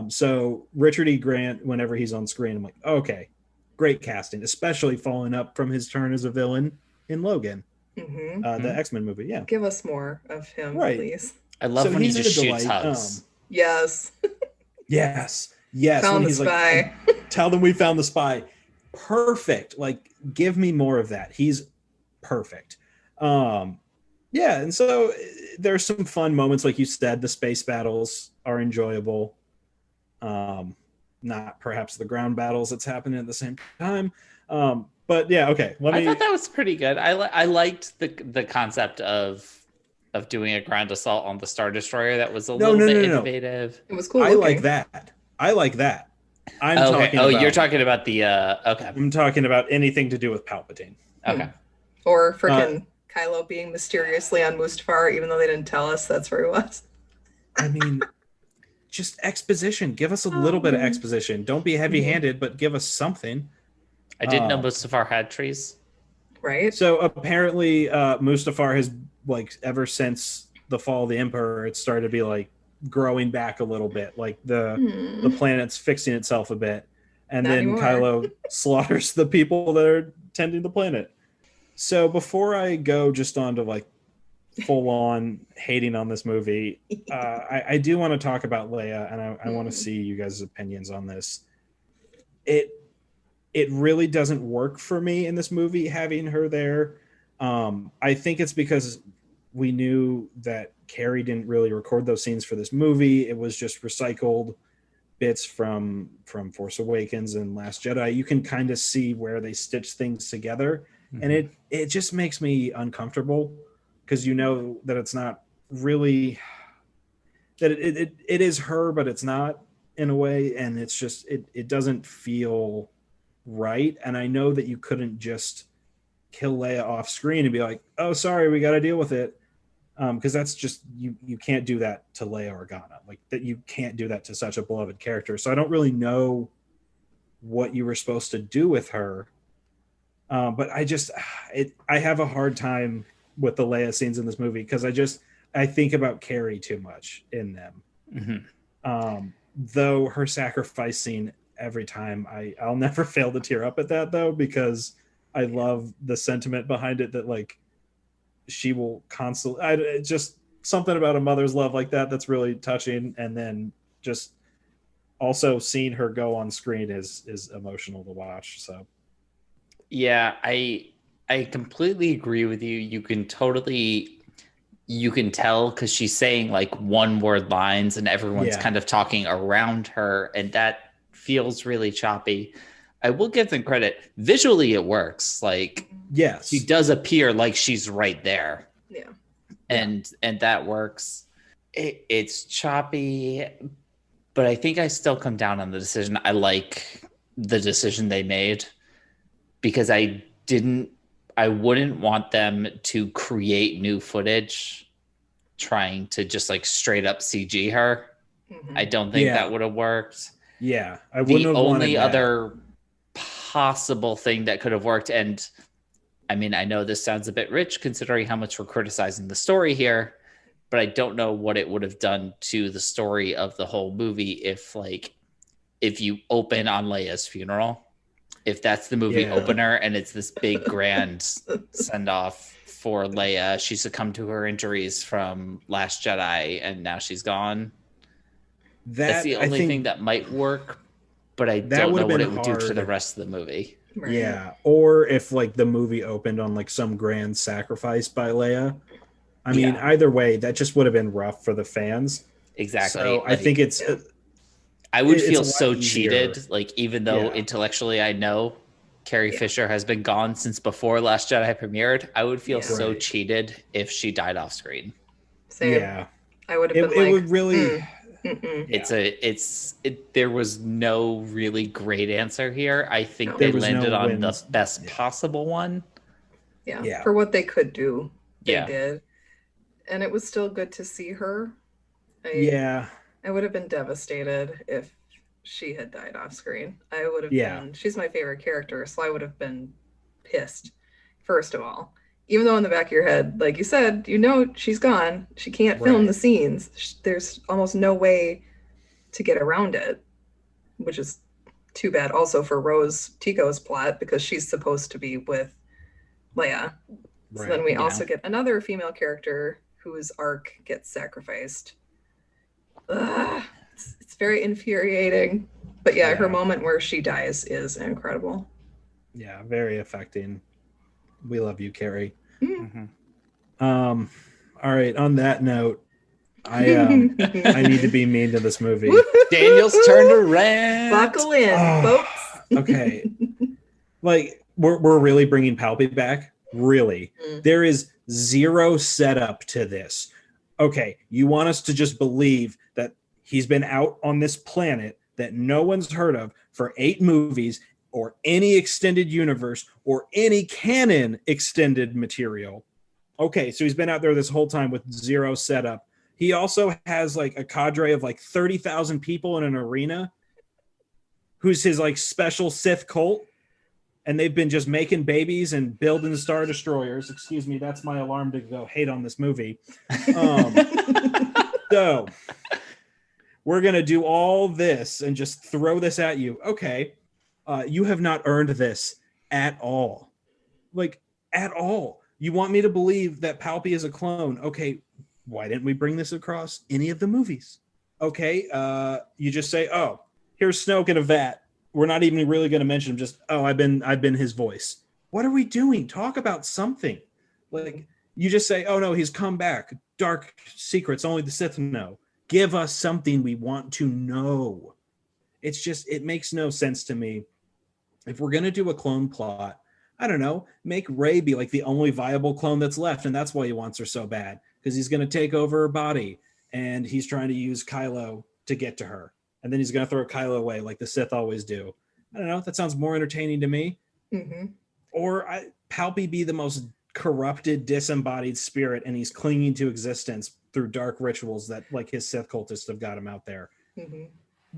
So Richard E. Grant, whenever he's on screen, I'm like, okay, great casting, especially following up from his turn as a villain in Logan, the X-Men movie. Yeah, give us more of him, please. I love when he he's just a shoots delight. hugs. Yes. Yes. Found When the he's spy. like, tell them we found the spy. Perfect. Like, give me more of that. He's perfect. And so there's some fun moments, like you said. The space battles are enjoyable. Not perhaps the ground battles that's happening at the same time. But yeah, okay. I thought that was pretty good. I liked the concept of doing a ground assault on the Star Destroyer. That was a little bit innovative. It was cool. I like that. I'm Okay. talking Oh, about, you're talking about the okay. I'm talking about anything to do with Palpatine. Okay. Or frickin' Kylo being mysteriously on Mustafar, even though they didn't tell us that's where he was. I mean, just exposition. Give us a little bit of exposition. Don't be heavy-handed, but give us something. I didn't know Mustafar had trees. Right? So apparently, Mustafar has, like, ever since the fall of the Emperor, it started to be like growing back a little bit. Like the planet's fixing itself a bit, and Not then anymore. Kylo slaughters the people that are tending the planet. So before I go just on to like full on hating on this movie, I do want to talk about Leia, and I want to see you guys' opinions on this. It really doesn't work for me in this movie having her there. I think it's because we knew that Keri didn't really record those scenes for this movie. It was just recycled bits from Force Awakens and Last Jedi. You can kind of see where they stitch things together, and it just makes me uncomfortable because you know that it's not really that it is her, but it's not in a way, and it's just it doesn't feel right. And I know that you couldn't just kill Leia off screen and be like, oh, sorry, we got to deal with it. Because that's just, you can't do that to Leia Organa. Like, that you can't do that to such a beloved character. So I don't really know what you were supposed to do with her. But I have a hard time with the Leia scenes in this movie because I think about Keri too much in them. Though her sacrifice scene every time, I'll never fail to tear up at that though, because I love the sentiment behind it that like she will constantly just something about a mother's love like that's really touching. And then just also seeing her go on screen is emotional to watch. So yeah, I completely agree with you. You can tell because she's saying like one word lines and everyone's kind of talking around her, and that feels really choppy. I will give them credit. Visually, it works. Like, yes, she does appear like she's right there. Yeah. And that works. It's choppy, but I think I still come down on the decision. I like the decision they made because I wouldn't want them to create new footage trying to just like straight up CG her. I don't think that would have worked. Yeah, I wouldn't have wanted only that. Other possible thing that could have worked, and I mean, I know this sounds a bit rich considering how much we're criticizing the story here, but I don't know what it would have done to the story of the whole movie if you open on Leia's funeral, if that's the movie opener and it's this big grand send off for Leia. She succumbed to her injuries from Last Jedi and now she's gone. That's the only thing that might work, but I don't know what it would do to the rest of the movie. Right. Yeah, or if like the movie opened on like some grand sacrifice by Leia. I mean, either way, that just would have been rough for the fans. Exactly. So I think I would feel so cheated. Like, even though intellectually I know Carrie Fisher has been gone since before Last Jedi premiered, I would feel so cheated if she died off screen. Same. Yeah, I would have been it would really. There was no really great answer here. I think they landed on the best possible one. Yeah, for what they could do, they did. And it was still good to see her. I would have been devastated if she had died off screen. I would have been, she's my favorite character, so I would have been pissed, first of all. Even though in the back of your head, like you said, you know she's gone. She can't film the scenes. There's almost no way to get around it, which is too bad also for Rose Tico's plot because she's supposed to be with Leia. So then we also get another female character whose arc gets sacrificed. It's very infuriating. But her moment where she dies is incredible. Yeah, very affecting. We love you, Keri. All right. On that note, I need to be mean to this movie. Daniel's turned around. Buckle in, folks. Okay. Like we're really bringing Palpy back. Really, there is zero setup to this. Okay, you want us to just believe that he's been out on this planet that no one's heard of for 8 movies or any extended universe or any canon extended material. Okay, so he's been out there this whole time with zero setup. He also has like a cadre of like 30,000 people in an arena who's his like special Sith cult. And they've been just making babies and building Star Destroyers. Excuse me, that's my alarm to go hate on this movie. So we're going to do all this and just throw this at you. Okay, you have not earned this at all. Like, at all. You want me to believe that Palpy is a clone. Okay, why didn't we bring this across any of the movies? Okay, you just say, oh, here's Snoke in a vat. We're not even really going to mention him. Just, oh, I've been his voice. What are we doing? Talk about something. Like, you just say, oh no, he's come back. Dark secrets only the Sith know. Give us something we want to know. It's just, it makes no sense to me. If we're going to do a clone plot, I don't know, make Rey be like the only viable clone that's left, and that's why he wants her so bad, because he's going to take over her body, and he's trying to use Kylo to get to her. And then he's going to throw Kylo away like the Sith always do. I don't know. That sounds more entertaining to me. Mm-hmm. Or Palpy be the most corrupted, disembodied spirit, and he's clinging to existence through dark rituals that like his Sith cultists have got him out there. Mm-hmm.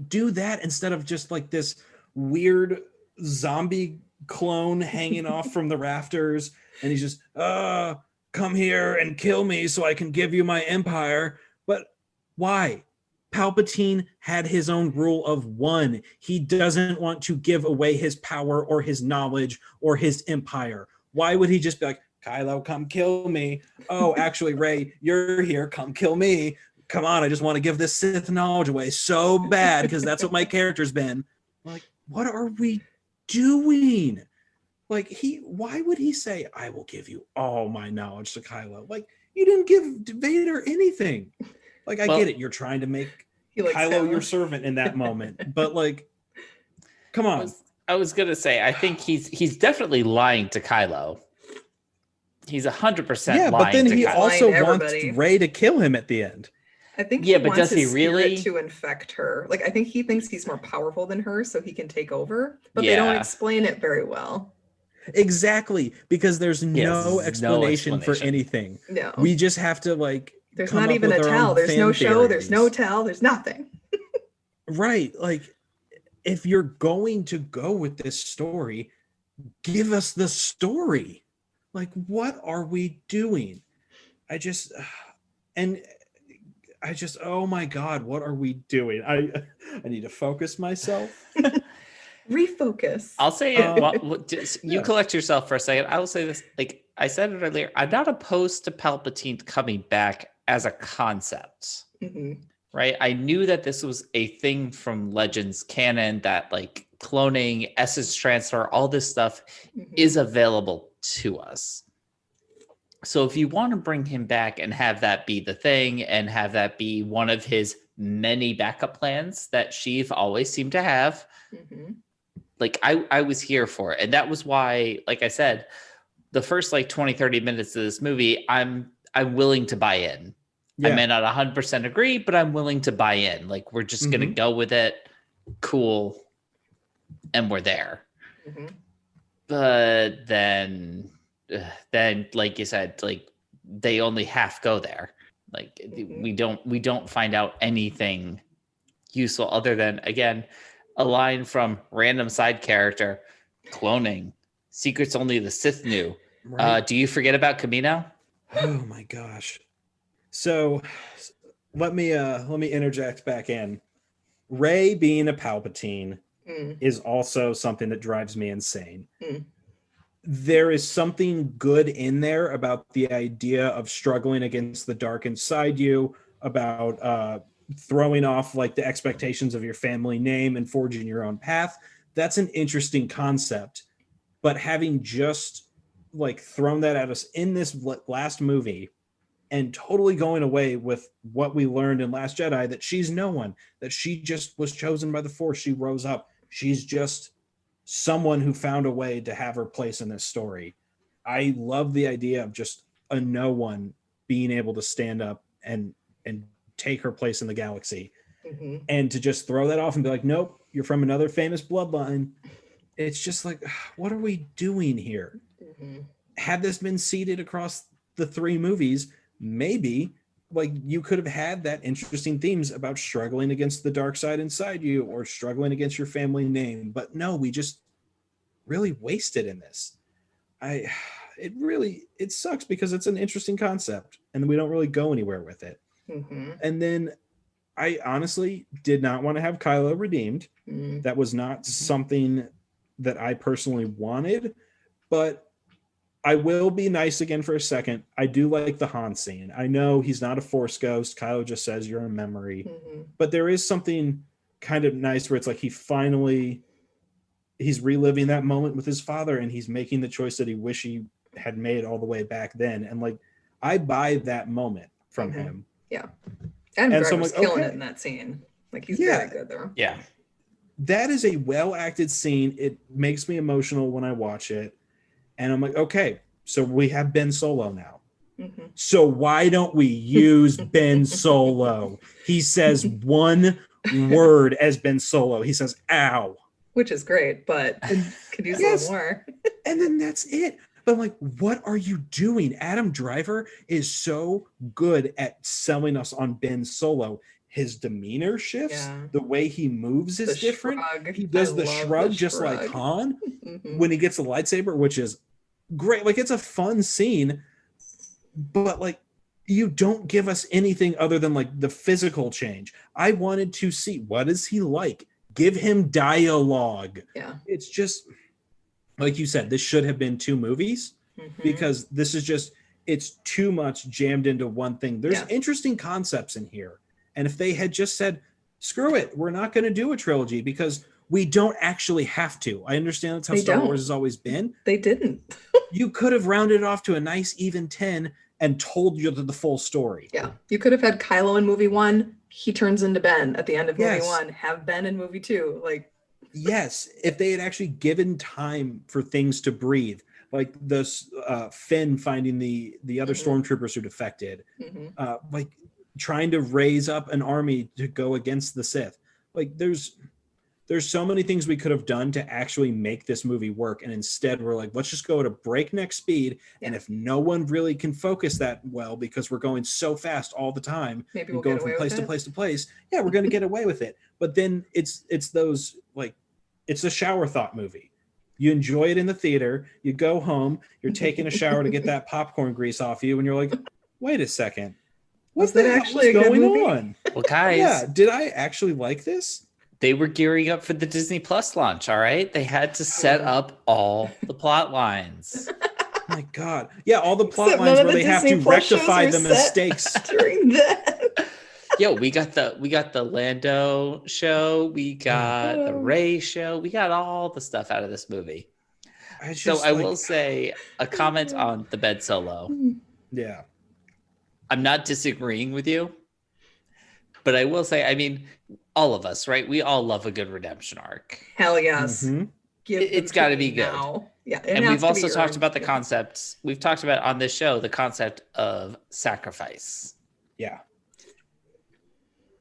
Do that instead of just like this weird zombie clone hanging off from the rafters. And he's just, come here and kill me so I can give you my empire. But why? Palpatine had his own rule of 1. He doesn't want to give away his power or his knowledge or his empire. Why would he just be like, Kylo, come kill me? Oh, actually, Rey, you're here. Come kill me. Come on, I just want to give this Sith knowledge away so bad because that's what my character's been. Like, what are we doing? Like, why would he say, I will give you all my knowledge to Kylo? Like, you didn't give Vader anything. Like, I get it. You're trying to make Kylo your servant in that moment. But, like, come on. I was going to say, I think he's definitely lying to Kylo. He's 100% lying to Kylo. Yeah, but then he also wants Rey to kill him at the end. I think but does he really to infect her? Like, I think he thinks he's more powerful than her, so he can take over. But they don't explain it very well. Exactly, because there's no explanation for anything. No. We just have to, like, there's not even a tell. There's no show. There's no tell. There's nothing. Right. Like, if you're going to go with this story, give us the story. Like, what are we doing? Oh my God, what are we doing? I need to focus myself. Refocus. I'll say you collect yourself for a second. I will say this, like I said it earlier, I'm not opposed to Palpatine coming back as a concept. Mm-hmm. Right? I knew that this was a thing from Legends canon, that like cloning, essence transfer, all this stuff is available to us. So if you want to bring him back and have that be the thing and have that be one of his many backup plans that Sheev always seemed to have, like I was here for it. And that was why, like I said, the first like 20, 30 minutes of this movie, I'm willing to buy in. Yeah. I may not 100% agree, but I'm willing to buy in. Like, we're just going to go with it. Cool. And we're there. But then like you said, like they only half go there. Like we don't find out anything useful other than, again, a line from random side character, cloning, secrets only the Sith knew. Right. Do you forget about Camino? Oh my gosh. So let me interject back in. Rey being a Palpatine is also something that drives me insane. There is something good in there about the idea of struggling against the dark inside you, about throwing off like the expectations of your family name and forging your own path. That's an interesting concept. But having just like thrown that at us in this last movie and totally going away with what we learned in Last Jedi, that she's no one, that she just was chosen by the Force. She rose up. She's just someone who found a way to have her place in this story. I love the idea of just a no one being able to stand up and take her place in the galaxy. Mm-hmm. And to just throw that off and be like, nope, you're from another famous bloodline. It's just like, what are we doing here? Mm-hmm. Had this been seeded across the 3 movies, maybe like you could have had that interesting themes about struggling against the dark side inside you or struggling against your family name. But no, we just really wasted in this. It sucks because it's an interesting concept and we don't really go anywhere with it. Mm-hmm. And then I honestly did not want to have Kylo redeemed. Mm-hmm. That was not something that I personally wanted, but I will be nice again for a second. I do like the Han scene. I know he's not a Force ghost. Kylo just says you're a memory, Mm-hmm. but there is something kind of nice where it's like he's reliving that moment with his father and he's making the choice that he wish he had made all the way back then. And like, I buy that moment from Mm-hmm. him. Yeah. Adam And so I'm Driver's like, killing okay. it in that scene. Like he's Yeah. very good there. Yeah. That is a well-acted scene. It makes me emotional when I watch it. And I'm like, okay, so we have Ben Solo now. Mm-hmm. So why don't we use Ben Solo? He says one word as Ben Solo. He says, ow. Which is great, but could use a Yes. little more. And then that's it. But I'm like, what are you doing? Adam Driver is so good at selling us on Ben Solo. His demeanor shifts. Yeah. The way he moves is The different. shrug. He does I the love shrug the just like shrug. Han Mhm. when he gets the lightsaber, which is great. Like, it's a fun scene, but like, you don't give us anything other than like the physical change. I wanted to see, what is he like? Give him dialogue. Yeah. It's just, like you said, this should have been 2 movies Mhm. because this is just, it's too much jammed into one thing. There's Yeah. interesting concepts in here. And if they had just said, screw it, we're not going to do a trilogy because we don't actually have to. I understand that's how They Star don't. Wars has always been. They didn't. You could have rounded it off to a nice even 10 and told you the full story. Yeah. You could have had Kylo in movie 1. He turns into Ben at the end of movie Yes. 1. Have Ben in movie 2. Like, Yes, if they had actually given time for things to breathe, like this Finn finding the other Mhm. stormtroopers who defected, mhm. like trying to raise up an army to go against the Sith. Like there's so many things we could have done to actually make this movie work, and instead we're like, let's just go at a breakneck speed. And Yeah. if no one really can focus that well because we're going so fast all the time, Maybe and we'll going get from away place with to it. place to place, yeah, we're going to get away with it. But then it's those like, it's a shower thought movie. You enjoy it in the theater, you go home, you're taking a shower to get that popcorn grease off you, and you're like, wait a second, what Was the that hell actually is a good going movie? on? Well, guys, Yeah, did I actually like this? they were gearing up for the Disney Plus launch, all right? They had to set up all the plot lines. My God. Yeah, all the plot Except none lines of where the they have Disney to Plus shows rectify are the set mistakes. during that. Yo, we got the Lando show, we got the Oh. Rey show, we got all the stuff out of this movie. It's So just I like- will say a comment on the Ben Solo. Yeah. I'm not disagreeing with you, but I will say, I mean, all of us, right? We all love a good redemption arc. Hell yes. Mhm. Give It's them to gotta me be good. now. Yeah. it And has we've to be also talked earned. about the Yeah. concepts. We've talked about on this show the concept of sacrifice. Yeah.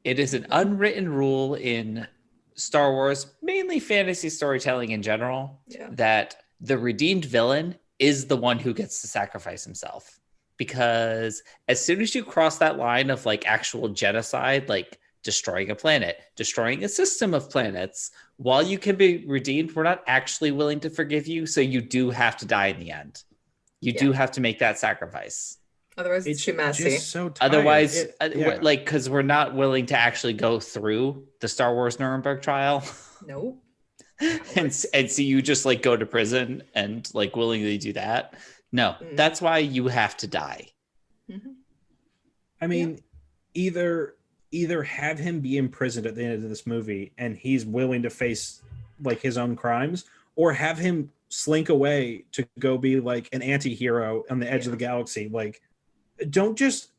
It is an unwritten rule in Star Wars, mainly fantasy storytelling in general, Yeah. that the redeemed villain is the one who gets to sacrifice himself. Because as soon as you cross that line of like actual genocide, like destroying a planet, destroying a system of planets, while you can be redeemed, we're not actually willing to forgive you. So you do have to die in the end. You do have to make that sacrifice. Otherwise, it's too messy. just so tired. Otherwise, Yeah. like, because we're not willing to actually go through the Star Wars Nuremberg trial Nope. and see you just like go to prison and like willingly do that. No, Mm. that's why you have to die. Mhm. I mean, either have him be imprisoned at the end of this movie and he's willing to face like his own crimes, or have him slink away to go be like an anti-hero on the edge of the galaxy. Like, don't just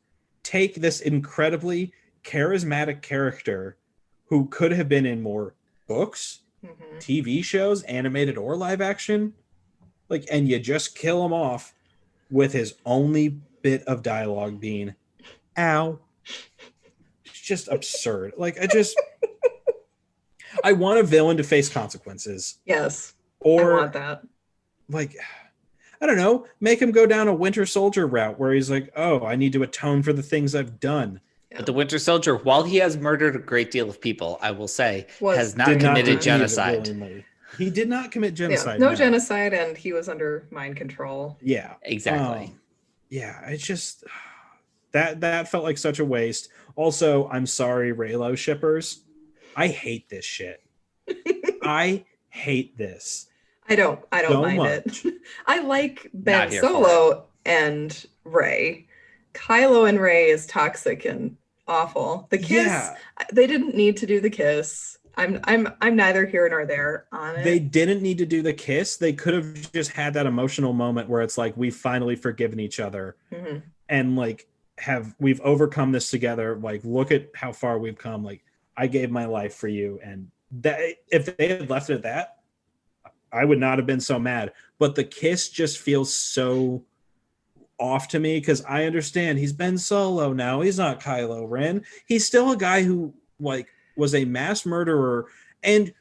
take this incredibly charismatic character who could have been in more books, Mhm. TV shows, animated or live action, like, and you just kill him off with his only bit of dialogue being, ow. It's just absurd. Like I want a villain to face consequences. Yes. Or I want that. Like, I don't know, make him go down a Winter Soldier route where he's like, oh, I need to atone for the things I've done. But the Winter Soldier, while he has murdered a great deal of people, I will say, has not Did committed not genocide. willingly. He did not commit genocide. No genocide, and he was under mind control. Yeah, exactly. Yeah, it's just that felt like such a waste. Also, I'm sorry, Reylo shippers. I hate this shit. I hate this. I don't so mind much. it. I like Ben Solo and Rey. Kylo and Rey is toxic and awful. The kiss, they didn't need to do the kiss. I'm neither here nor there on it. They didn't need to do the kiss. They could have just had that emotional moment where it's like we've finally forgiven each other, and like we've overcome this together. Like, look at how far we've come. Like, I gave my life for you, and that if they had left it at that, I would not have been so mad. But the kiss just feels so off to me because I understand he's Ben Solo now. He's not Kylo Ren. He's still a guy who like was a mass murderer and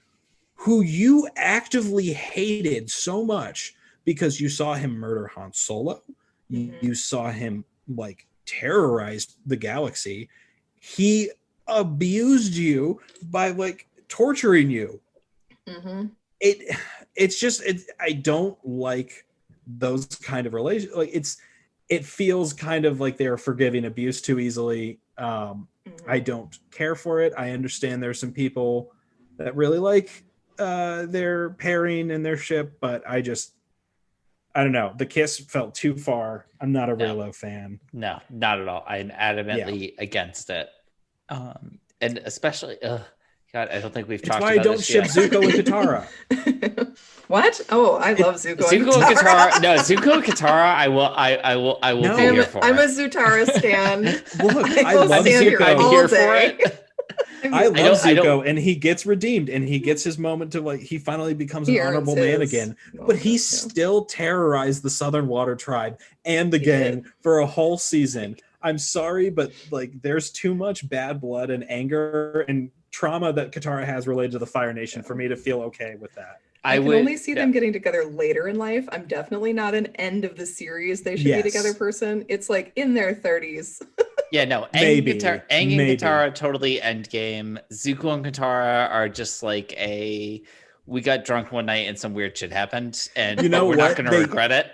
who you actively hated so much because you saw him murder Han Solo. You saw him like terrorize the galaxy. He abused you by like torturing you. It's just I don't like those kind of relations. Like it feels kind of like they're forgiving abuse too easily. I don't care for it. I understand there's some people that really like their pairing and their ship, but I don't know. The kiss felt too far. I'm not a Reylo fan. No, not at all. I'm adamantly against it. And especially, God, I don't think we've talked about That's why I don't this ship yet. Zuko and Katara. What? Oh, I love Zuko and Katara. No, Zuko and Katara. I will No, be here for. I'm a Zutara stan. Look, I will love stand Zuko. here all here day. for it. I love Zuko, and he gets redeemed, and he gets his moment to like. He finally becomes an honorable man again, but he still terrorized the Southern Water Tribe and the gang for a whole season. I'm sorry, but like, there's too much bad blood and anger and trauma that Katara has related to the Fire Nation for me to feel okay with that. I can only see them getting together later in life. I'm definitely not an end of the series they should be together person. It's like in their 30s. Yeah, no, Aang and Katara totally end game. Zuko and Katara are just like we got drunk one night and some weird shit happened, and we're not going to regret it.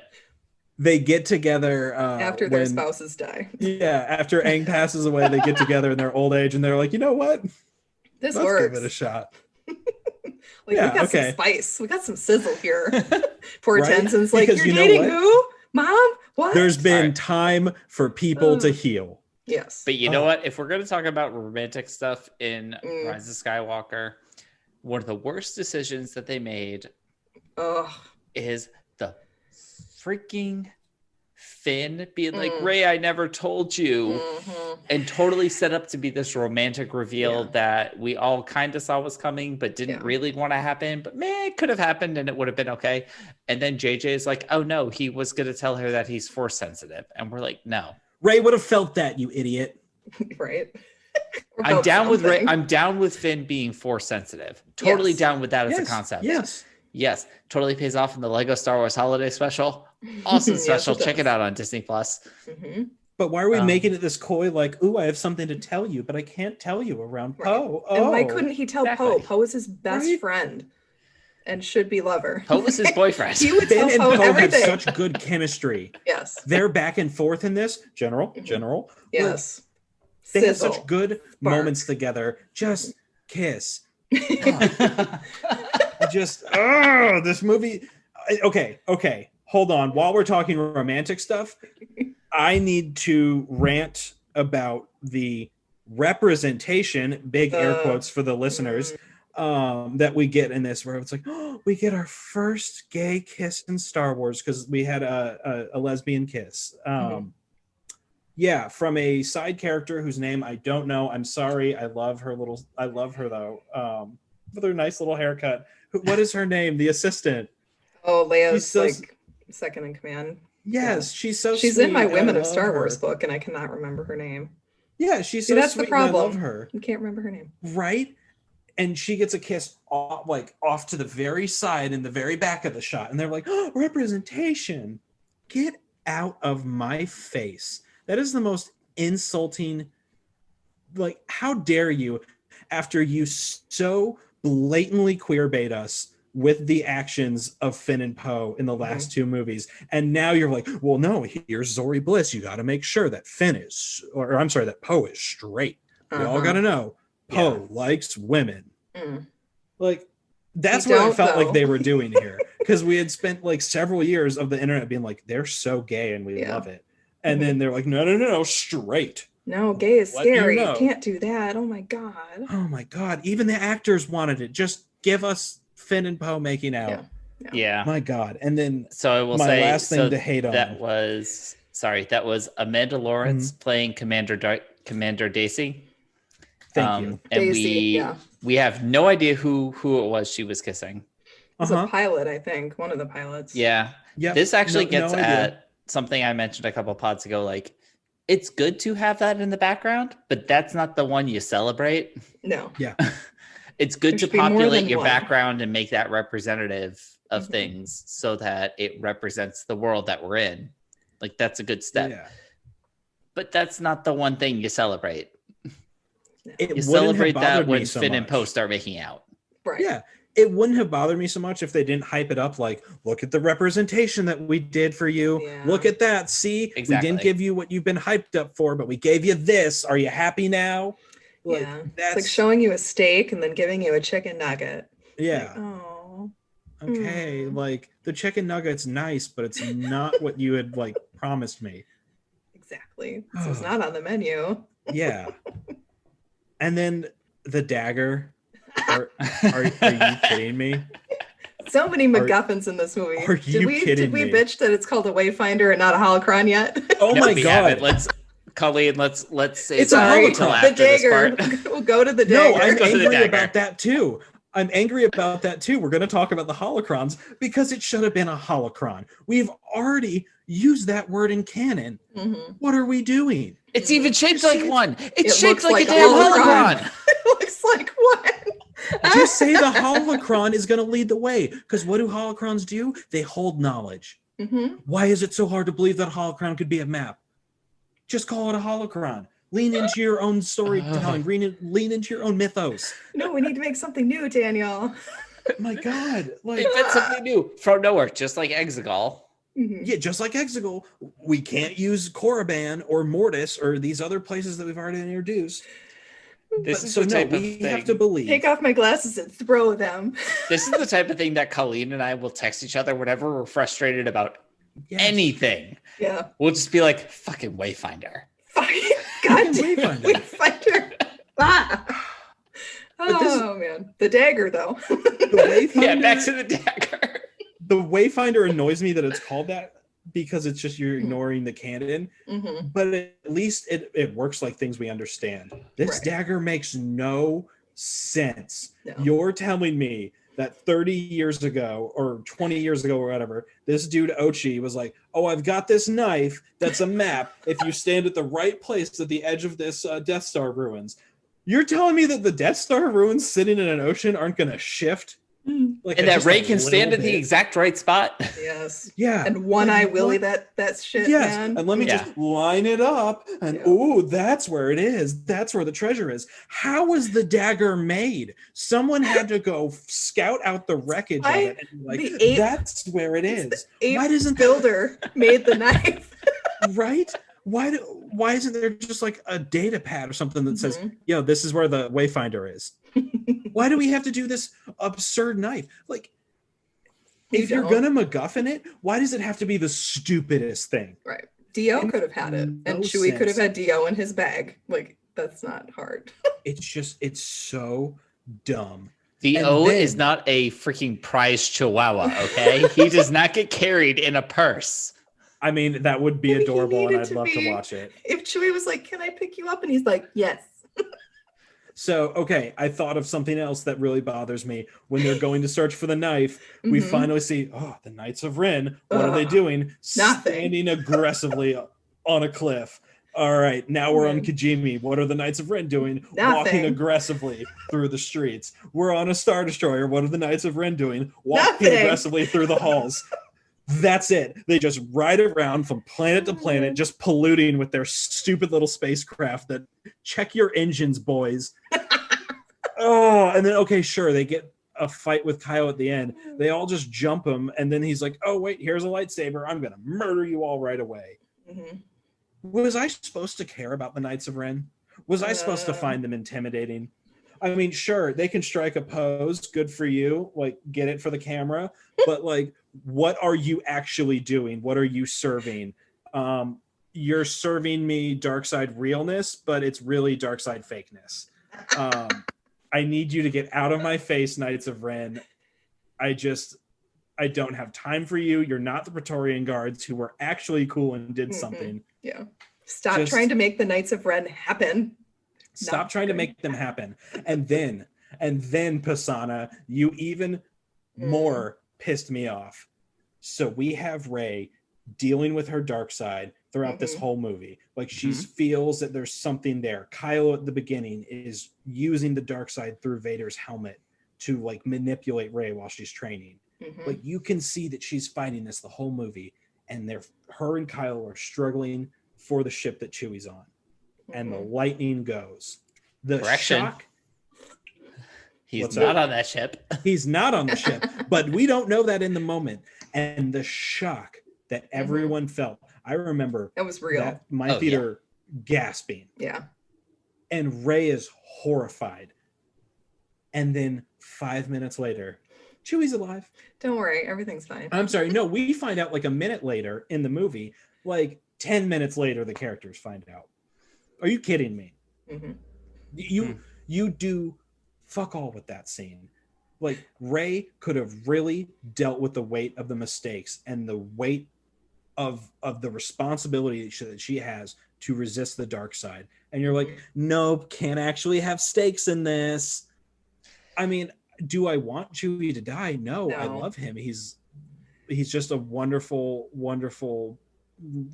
They get together after their spouses die. Yeah, after Aang passes away, they get together in their old age, and they're like, you know what? Let's give it a shot. We got some spice. We got some sizzle here. Poor Tenzin's like, you're dating who? Mom? What? There's been time for people to heal. Yes. But you know what? If we're going to talk about romantic stuff in Rise of Skywalker, one of the worst decisions that they made is the freaking Finn being like, Rey, I never told you, and totally set up to be this romantic reveal that we all kind of saw was coming, but didn't really want to happen. But man, it could have happened and it would have been okay. And then JJ is like, oh no, he was going to tell her that he's force sensitive. And we're like, no. Rey would have felt that, you idiot. Right. I'm down with Rey. I'm down with Finn being force sensitive. Totally down with that as a concept. Yes, totally pays off in the Lego Star Wars Holiday Special. Awesome special. Check it out on Disney Plus. But why are we making it this coy? Like, ooh, I have something to tell you, but I can't tell you around Poe. And why couldn't he tell Poe? Poe is his best friend and should be lover. Poe was his boyfriend. He would Ben and Poe Poe have everything. such good chemistry. Yes. They're back and forth in this. General. Yes. They have such good moments together. Just kiss. This movie. Okay. Hold on. While we're talking romantic stuff, I need to rant about the representation, big air quotes for the listeners, that we get in this, where it's like, we get our first gay kiss in Star Wars because we had a lesbian kiss. Yeah, from a side character whose name I don't know. I'm sorry. I love her though. With her nice little haircut. What is her name? The assistant. Oh, Leia's like second in command. Yes, she's so She's sweet. in my Women of Star Wars book, and I cannot remember her name. Yeah, she's See, so that's sweet. the problem. I love her. You can't remember her name. Right? And she gets a kiss off to the very side in the very back of the shot. And they're like, oh, representation. Get out of my face. That is the most insulting. Like, how dare you, after you so blatantly queer bait us with the actions of Finn and Poe in the last two movies, and now you're like, well, no, here's Zori Bliss. You got to make sure that that Poe is straight. We all got to know Poe likes women. Like, that's what I felt like they were doing here, because we had spent like several years of the internet being like, they're so gay and we love it, and then they're like, no, straight. No, gay is scary. You know. Can't do that. Oh my god. Even the actors wanted it. Just give us Finn and Poe making out. Yeah. My god. And then so I will say last thing to hate on that was Amanda Lawrence playing Commander Daisy. Thank you. And Daisy, we have no idea who it was she was kissing. It was a pilot, I think. One of the pilots. Yeah. Yep. This actually gets at something I mentioned a couple pods ago. Like, it's good to have that in the background, but that's not the one you celebrate. No. Yeah. It's good to populate your background and make that representative of things so that it represents the world that we're in. Like, that's a good step. Yeah. But that's not the one thing you celebrate. You celebrate that when Finn and Poe start making out. Right. Yeah. It wouldn't have bothered me so much if they didn't hype it up like, look at the representation that we did for you. Yeah. Look at that. See, we didn't give you what you've been hyped up for, but we gave you this. Are you happy now? Like, it's like showing you a steak and then giving you a chicken nugget. Yeah. Like, oh. Okay. Like, the chicken nugget's nice, but it's not what you had like promised me. Exactly. So it's not on the menu. Yeah. And then the dagger. Are you kidding me? So many MacGuffins in this movie. Are you kidding me? Did we bitch that it's called a Wayfinder and not a holocron yet? Oh my god! Colleen, let's say it's sorry. The dagger. We'll go to the dagger. No, I'm angry about that too. We're going to talk about the holocrons because it should have been a holocron. We've already used that word in canon. What are we doing? It's even shaped like one. It's shaped like a damn holocron. It looks like one. Just say the holocron is going to lead the way, because what do holocrons do? They hold knowledge. Why is it so hard to believe that a holocron could be a map? Just call it a holocron. Lean into your own storytelling. Lean into your own mythos. No, we need to make something new, Daniel. My God. Like, invent something new from nowhere, just like Exegol. Yeah, just like Exegol. We can't use Korriban or Mortis or these other places that we've already introduced. This is the type of thing. We have to believe. Take off my glasses and throw them. This is the type of thing that Colleen and I will text each other whenever we're frustrated about anything. Yeah. We'll just be like, fucking Wayfinder. God damn Wayfinder. Man. The dagger, though. Yeah, back to the dagger. The Wayfinder annoys me that it's called that, because it's just you're ignoring the canon. But at least it works like things we understand. This dagger makes no sense. No. You're telling me that 30 years ago or 20 years ago or whatever, this dude Ochi was like, oh, I've got this knife that's a map. If you stand at the right place at the edge of this Death Star ruins. You're telling me that the Death Star ruins sitting in an ocean aren't going to shift? Like, and that Rey can stand at the exact right spot. Yes. Yeah. And One-Eye Willie, that's shit, man. And let me just line it up. And that's where it is. That's where the treasure is. How was the dagger made? Someone had to go scout out the wreckage of it and be like, that's where it is. Why doesn't builder made the knife? Right? Why isn't there just like a data pad or something that says, yo, this is where the Wayfinder is? Why do we have to do this absurd knife? Like, if you're gonna MacGuffin it, why does it have to be the stupidest thing? Right. D-O could have had it, and Chewie could have had D-O in his bag. Like, that's not hard. It's so dumb. D-O is not a freaking prize chihuahua, okay? He does not get carried in a purse. I mean, that would be adorable, and I'd love to watch it. If Chewie was like, can I pick you up? And he's like, yes. So, okay, I thought of something else that really bothers me. When they're going to search for the knife, we finally see, the Knights of Ren. What are they doing? Nothing. Standing aggressively on a cliff. All right, now we're on Kijimi. What are the Knights of Ren doing? Nothing. Walking aggressively through the streets. We're on a Star Destroyer. What are the Knights of Ren doing? Walking Nothing. aggressively through the halls. That's it. They just ride around from planet to planet, just polluting with their stupid little spacecraft that check your engines, boys. Oh, and then, okay, sure, they get a fight with Kylo at the end. They all just jump him, and then he's like, oh, wait, here's a lightsaber. I'm going to murder you all right away. Mm-hmm. Was I supposed to care about the Knights of Ren? Was I supposed to find them intimidating? I mean, sure, they can strike a pose. Good for you. Like, get it for the camera. But, like, what are you actually doing? What are you serving? You're serving me dark side realness, but it's really dark side fakeness. I need you to get out of my face, Knights of Ren. I don't have time for you. You're not the Praetorian Guards who were actually cool and did something. Yeah. Stop trying to make the Knights of Ren happen. Stop trying to make them happen. And then Pisana, you even more pissed me off. So we have Rey dealing with her dark side throughout this whole movie. Like she feels that there's something there. Kylo at the beginning is using the dark side through Vader's helmet to like manipulate Rey while she's training. Like you can see that she's fighting this the whole movie, and her and Kylo are struggling for the ship that Chewie's on. And the lightning goes. The Correction. shock. He's not on that ship. He's not on the ship, but we don't know that in the moment. And the shock that everyone felt. I remember that was real. That my theater gasping. Yeah. And Rey is horrified. And then 5 minutes later, Chewie's alive. Don't worry, everything's fine. I'm sorry. No, we find out like a minute later in the movie. Like 10 minutes later, the characters find out. Are you kidding me? You do fuck all with that scene. Like Rey could have really dealt with the weight of the mistakes and the weight of the responsibility that she has to resist the dark side. And you're like, nope, can't actually have stakes in this. I mean, do I want Chewie to die? No. I love him. He's just a wonderful, wonderful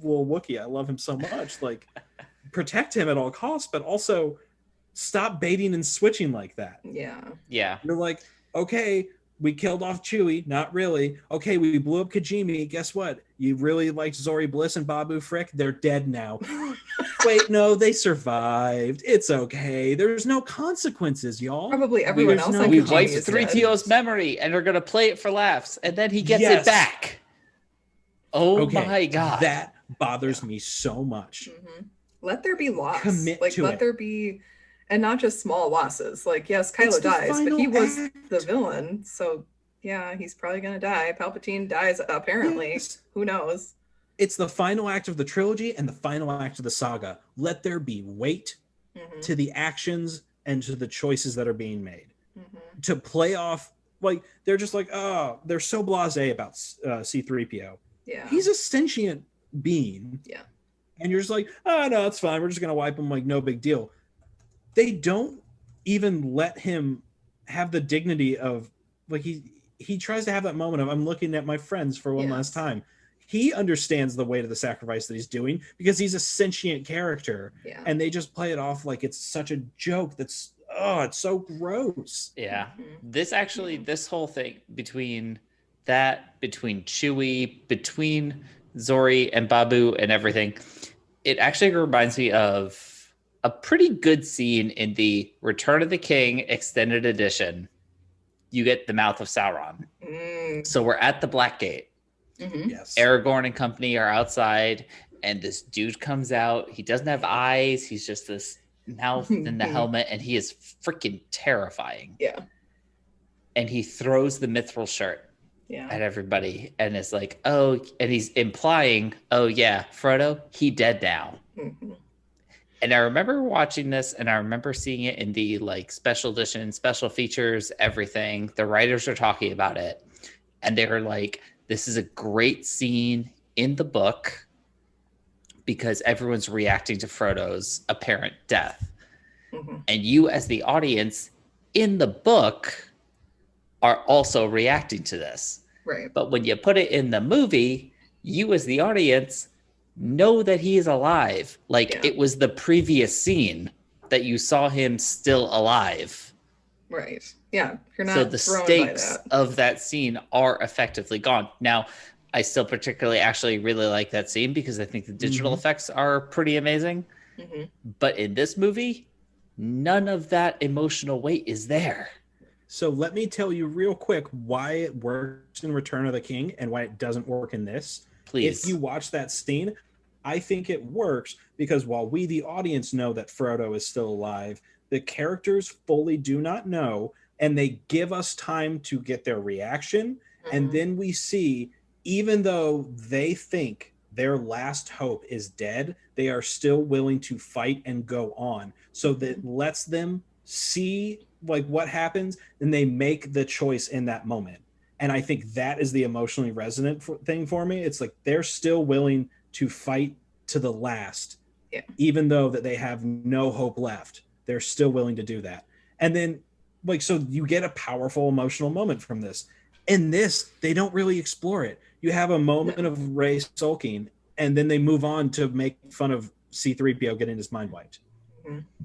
little Wookiee. I love him so much. Like, protect him at all costs, but also stop baiting and switching like that. Yeah. You're like, okay, we killed off Chewie. Not really. Okay, we blew up Kijimi. Guess what? You really liked Zori Bliss and Babu Frick? They're dead now. Wait, no, they survived. It's okay. There's no consequences, y'all. Probably everyone else. We wiped 3TO's memory and are going to play it for laughs. And then he gets it back. Oh my God. That bothers me so much. Let there be loss. Commit like, to let it. there be, and not just small losses. Like, yes, Kylo dies, but he was the villain. So, yeah, he's probably going to die. Palpatine dies, apparently. Yes. Who knows? It's the final act of the trilogy and the final act of the saga. Let there be weight to the actions and to the choices that are being made. To play off, like, they're just like, oh, they're so blasé about C-3PO. Yeah. He's a sentient being. Yeah. And you're just like, oh, no, it's fine. We're just going to wipe him, like, no big deal. They don't even let him have the dignity of, like, he tries to have that moment of, I'm looking at my friends for one last time. He understands the weight of the sacrifice that he's doing because he's a sentient character. Yeah. And they just play it off like it's such a joke that's, it's so gross. Yeah. This whole thing between Chewie, between Zori and Babu and everything, it actually reminds me of a pretty good scene in the Return of the King extended edition. You get the Mouth of Sauron. So we're at the Black Gate. Yes. Aragorn and company are outside, and this dude comes out. He doesn't have eyes. He's just this mouth in the helmet, and he is freaking terrifying. Yeah. And he throws the mithril shirt at everybody, and it's like, oh, and he's implying, oh yeah, Frodo, he dead now. And I remember watching this, and I remember seeing it in the like special edition, special features, everything. The writers are talking about it, and they were like, this is a great scene in the book because everyone's reacting to Frodo's apparent death. And you as the audience in the book are also reacting to this. Right. But when you put it in the movie, you as the audience know that he is alive. Like Yeah. it was the previous scene that you saw him still alive. Right. Yeah. You're not So the thrown stakes by that. of that scene are effectively gone. Now, I still particularly actually really like that scene because I think the digital effects are pretty amazing. Mm-hmm. But in this movie, none of that emotional weight is there. So let me tell you real quick why it works in Return of the King and why it doesn't work in this. Please. If you watch that scene, I think it works because while we, the audience, know that Frodo is still alive, the characters fully do not know, and they give us time to get their reaction. And then we see, even though they think their last hope is dead, they are still willing to fight and go on. So that lets them see like what happens, and they make the choice in that moment. And I think that is the emotionally resonant thing for me. It's like they're still willing to fight to the last, even though that they have no hope left. They're still willing to do that. And then, like, so you get a powerful emotional moment from this. In this, they don't really explore it. You have a moment of Rey sulking, and then they move on to make fun of C-3PO getting his mind wiped.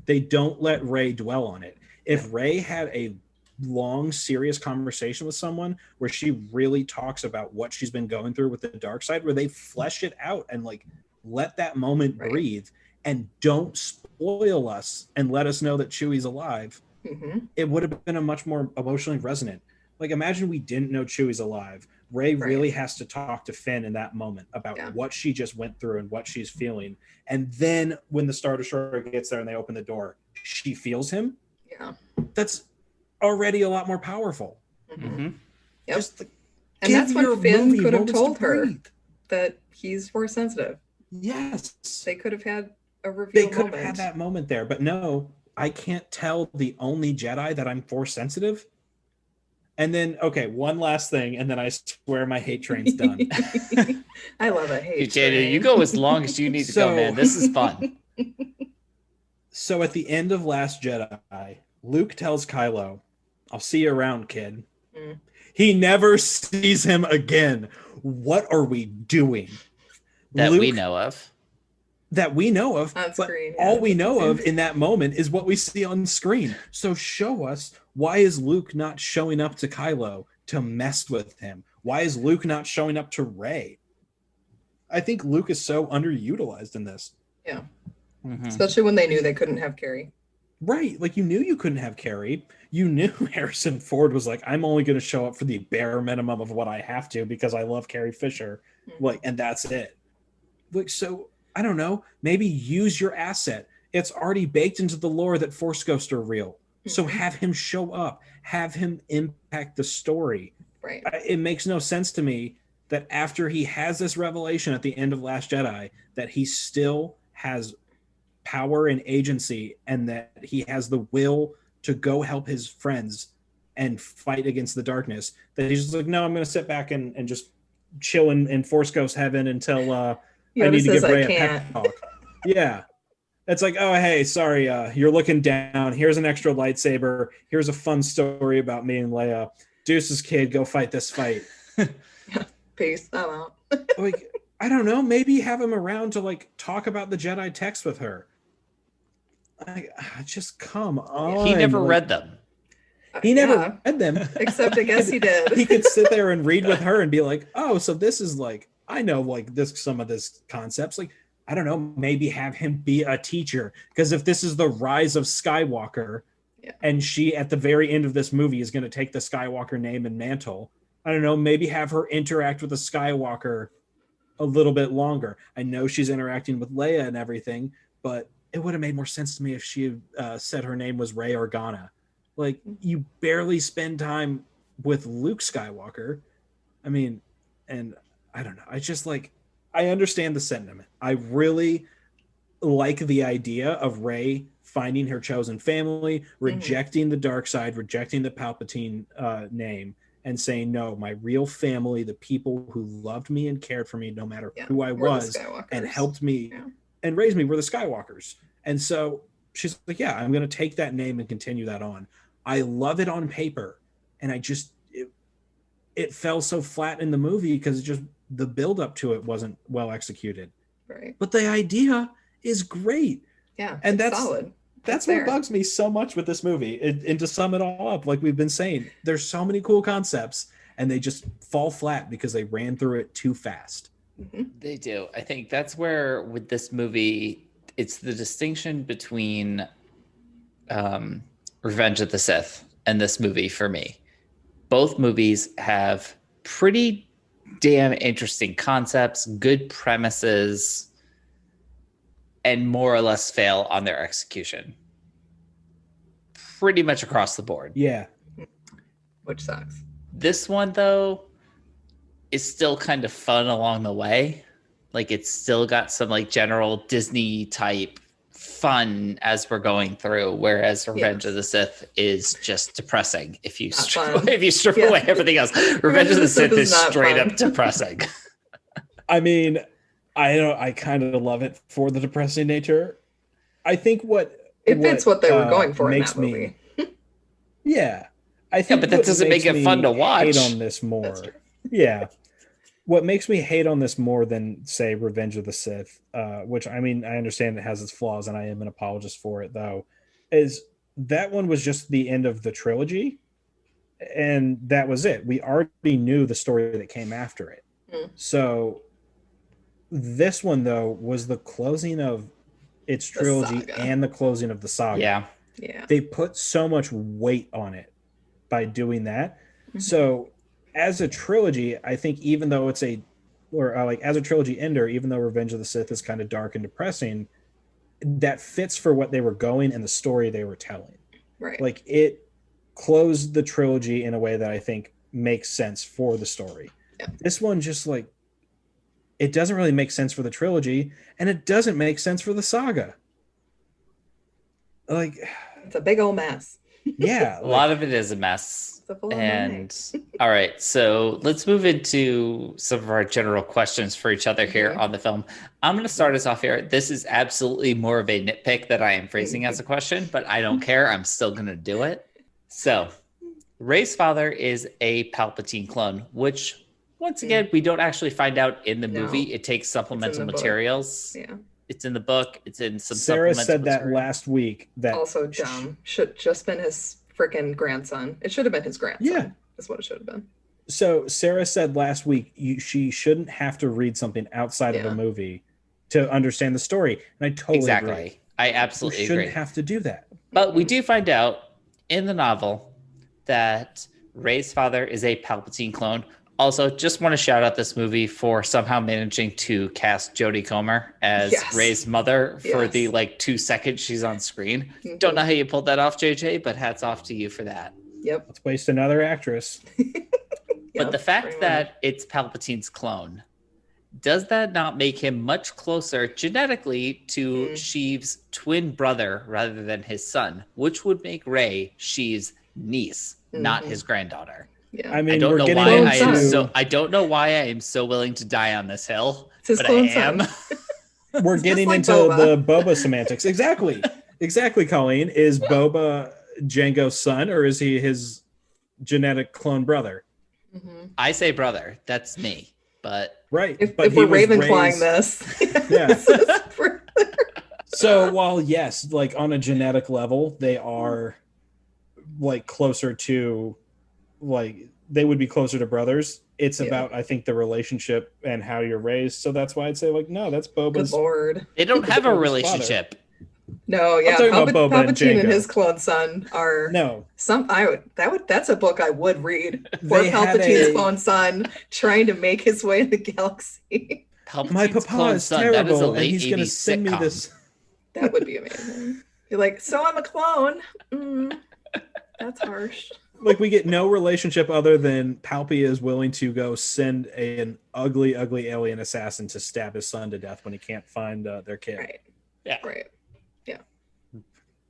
They don't let Rey dwell on it. If Rey had a long, serious conversation with someone where she really talks about what she's been going through with the dark side, where they flesh it out and like let that moment breathe and don't spoil us and let us know that Chewie's alive, it would have been a much more emotionally resonant. Like, imagine we didn't know Chewie's alive. Rey really has to talk to Finn in that moment about what she just went through and what she's feeling. And then when the Star Destroyer gets there and they open the door, she feels him. Yeah. That's already a lot more powerful. Just and that's when Finn could have told her that he's force sensitive. Yes. They could have had a reveal They could have had that moment there, but no, I can't tell the only Jedi that I'm force sensitive. And then, okay, one last thing, and then I swear my hate train's done. I love a hate train. You go as long as you need to go, man. This is fun. So at the end of Last Jedi, Luke tells Kylo, "I'll see you around, kid." He never sees him again. What are we doing? That Luke, we know of. That we know of. On but screen, all we know of in that moment is what we see on screen. So show us, why is Luke not showing up to Kylo to mess with him? Why is Luke not showing up to Rey? I think Luke is so underutilized in this. Yeah. Especially when they knew they couldn't have Keri. Right. Like, you knew you couldn't have Keri. You knew Harrison Ford was like, I'm only going to show up for the bare minimum of what I have to because I love Carrie Fisher. Like, and that's it. Like, so I don't know, maybe use your asset. It's already baked into the lore that Force Ghosts are real. So have him show up, have him impact the story. Right. It makes no sense to me that after he has this revelation at the end of Last Jedi, that he still has power and agency and that he has the will to go help his friends and fight against the darkness. That he's just like, no, I'm going to sit back and just chill in Force Ghost heaven until I need to give Rey a pep talk. Yeah. It's like, oh, hey, sorry, you're looking down. Here's an extra lightsaber. Here's a fun story about me and Leia. Deuce's kid, go fight this fight. Peace. I'm out. Like, I don't know. Maybe have him around to like talk about the Jedi text with her. Like, just come on. He never read them. He never read them. Except I guess he did. He could sit there and read with her and be like, oh, so this is like, I know like this, some of this concepts. Like, I don't know, maybe have him be a teacher. Because if this is the Rise of Skywalker, and she at the very end of this movie is going to take the Skywalker name and mantle, I don't know, maybe have her interact with a Skywalker a little bit longer. I know she's interacting with Leia and everything, but it would have made more sense to me if she said her name was Rey Organa. Like, you barely spend time with Luke Skywalker. I mean, and I don't know. I just like, I understand the sentiment. I really like the idea of Rey finding her chosen family, rejecting the dark side, rejecting the Palpatine name, and saying, no, my real family, the people who loved me and cared for me no matter who I was and helped me and raised me, were the Skywalkers. And so she's like, yeah, I'm going to take that name and continue that on. I love it on paper. And I just, it fell so flat in the movie because it just, the build up to it wasn't well executed. Right. But the idea is great. Yeah. And it's that's solid. That's It's what there. bugs me so much with this movie. And to sum it all up, like we've been saying, there's so many cool concepts and they just fall flat because they ran through it too fast. They do. I think that's where with this movie, it's the distinction between Revenge of the Sith and this movie for me. Both movies have pretty damn interesting concepts, good premises, and more or less fail on their execution. Pretty much across the board. Yeah. Which sucks. This one, though, is still kind of fun along the way. Like, it's still got some, like, general Disney type fun as we're going through, whereas Revenge of the Sith is just depressing if you strip away everything else. Revenge of the Sith is straight up depressing. I mean, I kind of love it for the depressing nature. I think it fits what they were going for in that movie. Yeah. I think but that doesn't make it fun to watch. Hate on this more. Yeah. What makes me hate on this more than, say, Revenge of the Sith, which, I mean, I understand it has its flaws, and I am an apologist for it, though, is that one was just the end of the trilogy, and that was it. We already knew the story that came after it. So this one, though, was the closing of its trilogy and the closing of the saga. Yeah. They put so much weight on it by doing that. So as a trilogy, I think even though it's as a trilogy ender, even though Revenge of the Sith is kind of dark and depressing, that fits for what they were going and the story they were telling. Right. Like, it closed the trilogy in a way that I think makes sense for the story. Yeah. This one just, like, it doesn't really make sense for the trilogy, and it doesn't make sense for the saga. Like, it's a big old mess. Yeah. A lot of it is a mess. And Night. all right, so let's move into some of our general questions for each other here on the film. I'm going to start us off here. This is absolutely more of a nitpick that I am phrasing as a question, but I don't care. I'm still going to do it. So Rey's father is a Palpatine clone, which, once again, we don't actually find out in the movie. It takes supplemental materials. Yeah. It's in the book. It's in some Sarah supplemental said that material. last week. That Also dumb. Should just been his freaking grandson. It should have been his grandson. Yeah. That's what it should have been. So Sarah said last week she shouldn't have to read something outside of a movie to understand the story. And I totally agree. I absolutely you shouldn't agree. have to do that. But we do find out in the novel that Rey's father is a Palpatine clone. Also, just want to shout out this movie for somehow managing to cast Jodie Comer as Rey's mother for the 2 seconds she's on screen. Don't know how you pulled that off, JJ, but hats off to you for that. Yep. Let's waste another actress. But the fact that it's Palpatine's clone, does that not make him much closer genetically to Sheev's twin brother rather than his son, which would make Rey Sheev's niece, not his granddaughter? Yeah. I mean, I don't we're know getting why into, I don't know why I am so willing to die on this hill, his but I clone am. son. we're getting like into Boba. the Boba semantics. Exactly, Colleen. Is Boba Jango's son, or is he his genetic clone brother? I say brother. That's me. But Right. If he we're was Ravenclawing raised- this. Yeah. So while yes, like on a genetic level, they are like closer to, like they would be closer to brothers. It's about, I think, the relationship and how you're raised. So that's why I'd say, like, no, that's Good Boba's. Lord. they don't have a Boba's relationship. No, yeah. talking about Boba and Palpatine and Jango. his clone son are No, that's a book I would read. For They had Palpatine's a- clone son trying to make his way in the galaxy. Palpatine's my papa clone is son. That is a terrible, and late he's going to 80s send me sitcom. this. That would be amazing. You're like, so I'm a clone. That's harsh. Like, we get no relationship other than Palpy is willing to go send an ugly alien assassin to stab his son to death when he can't find their kid. Right. Yeah. Right. Yeah.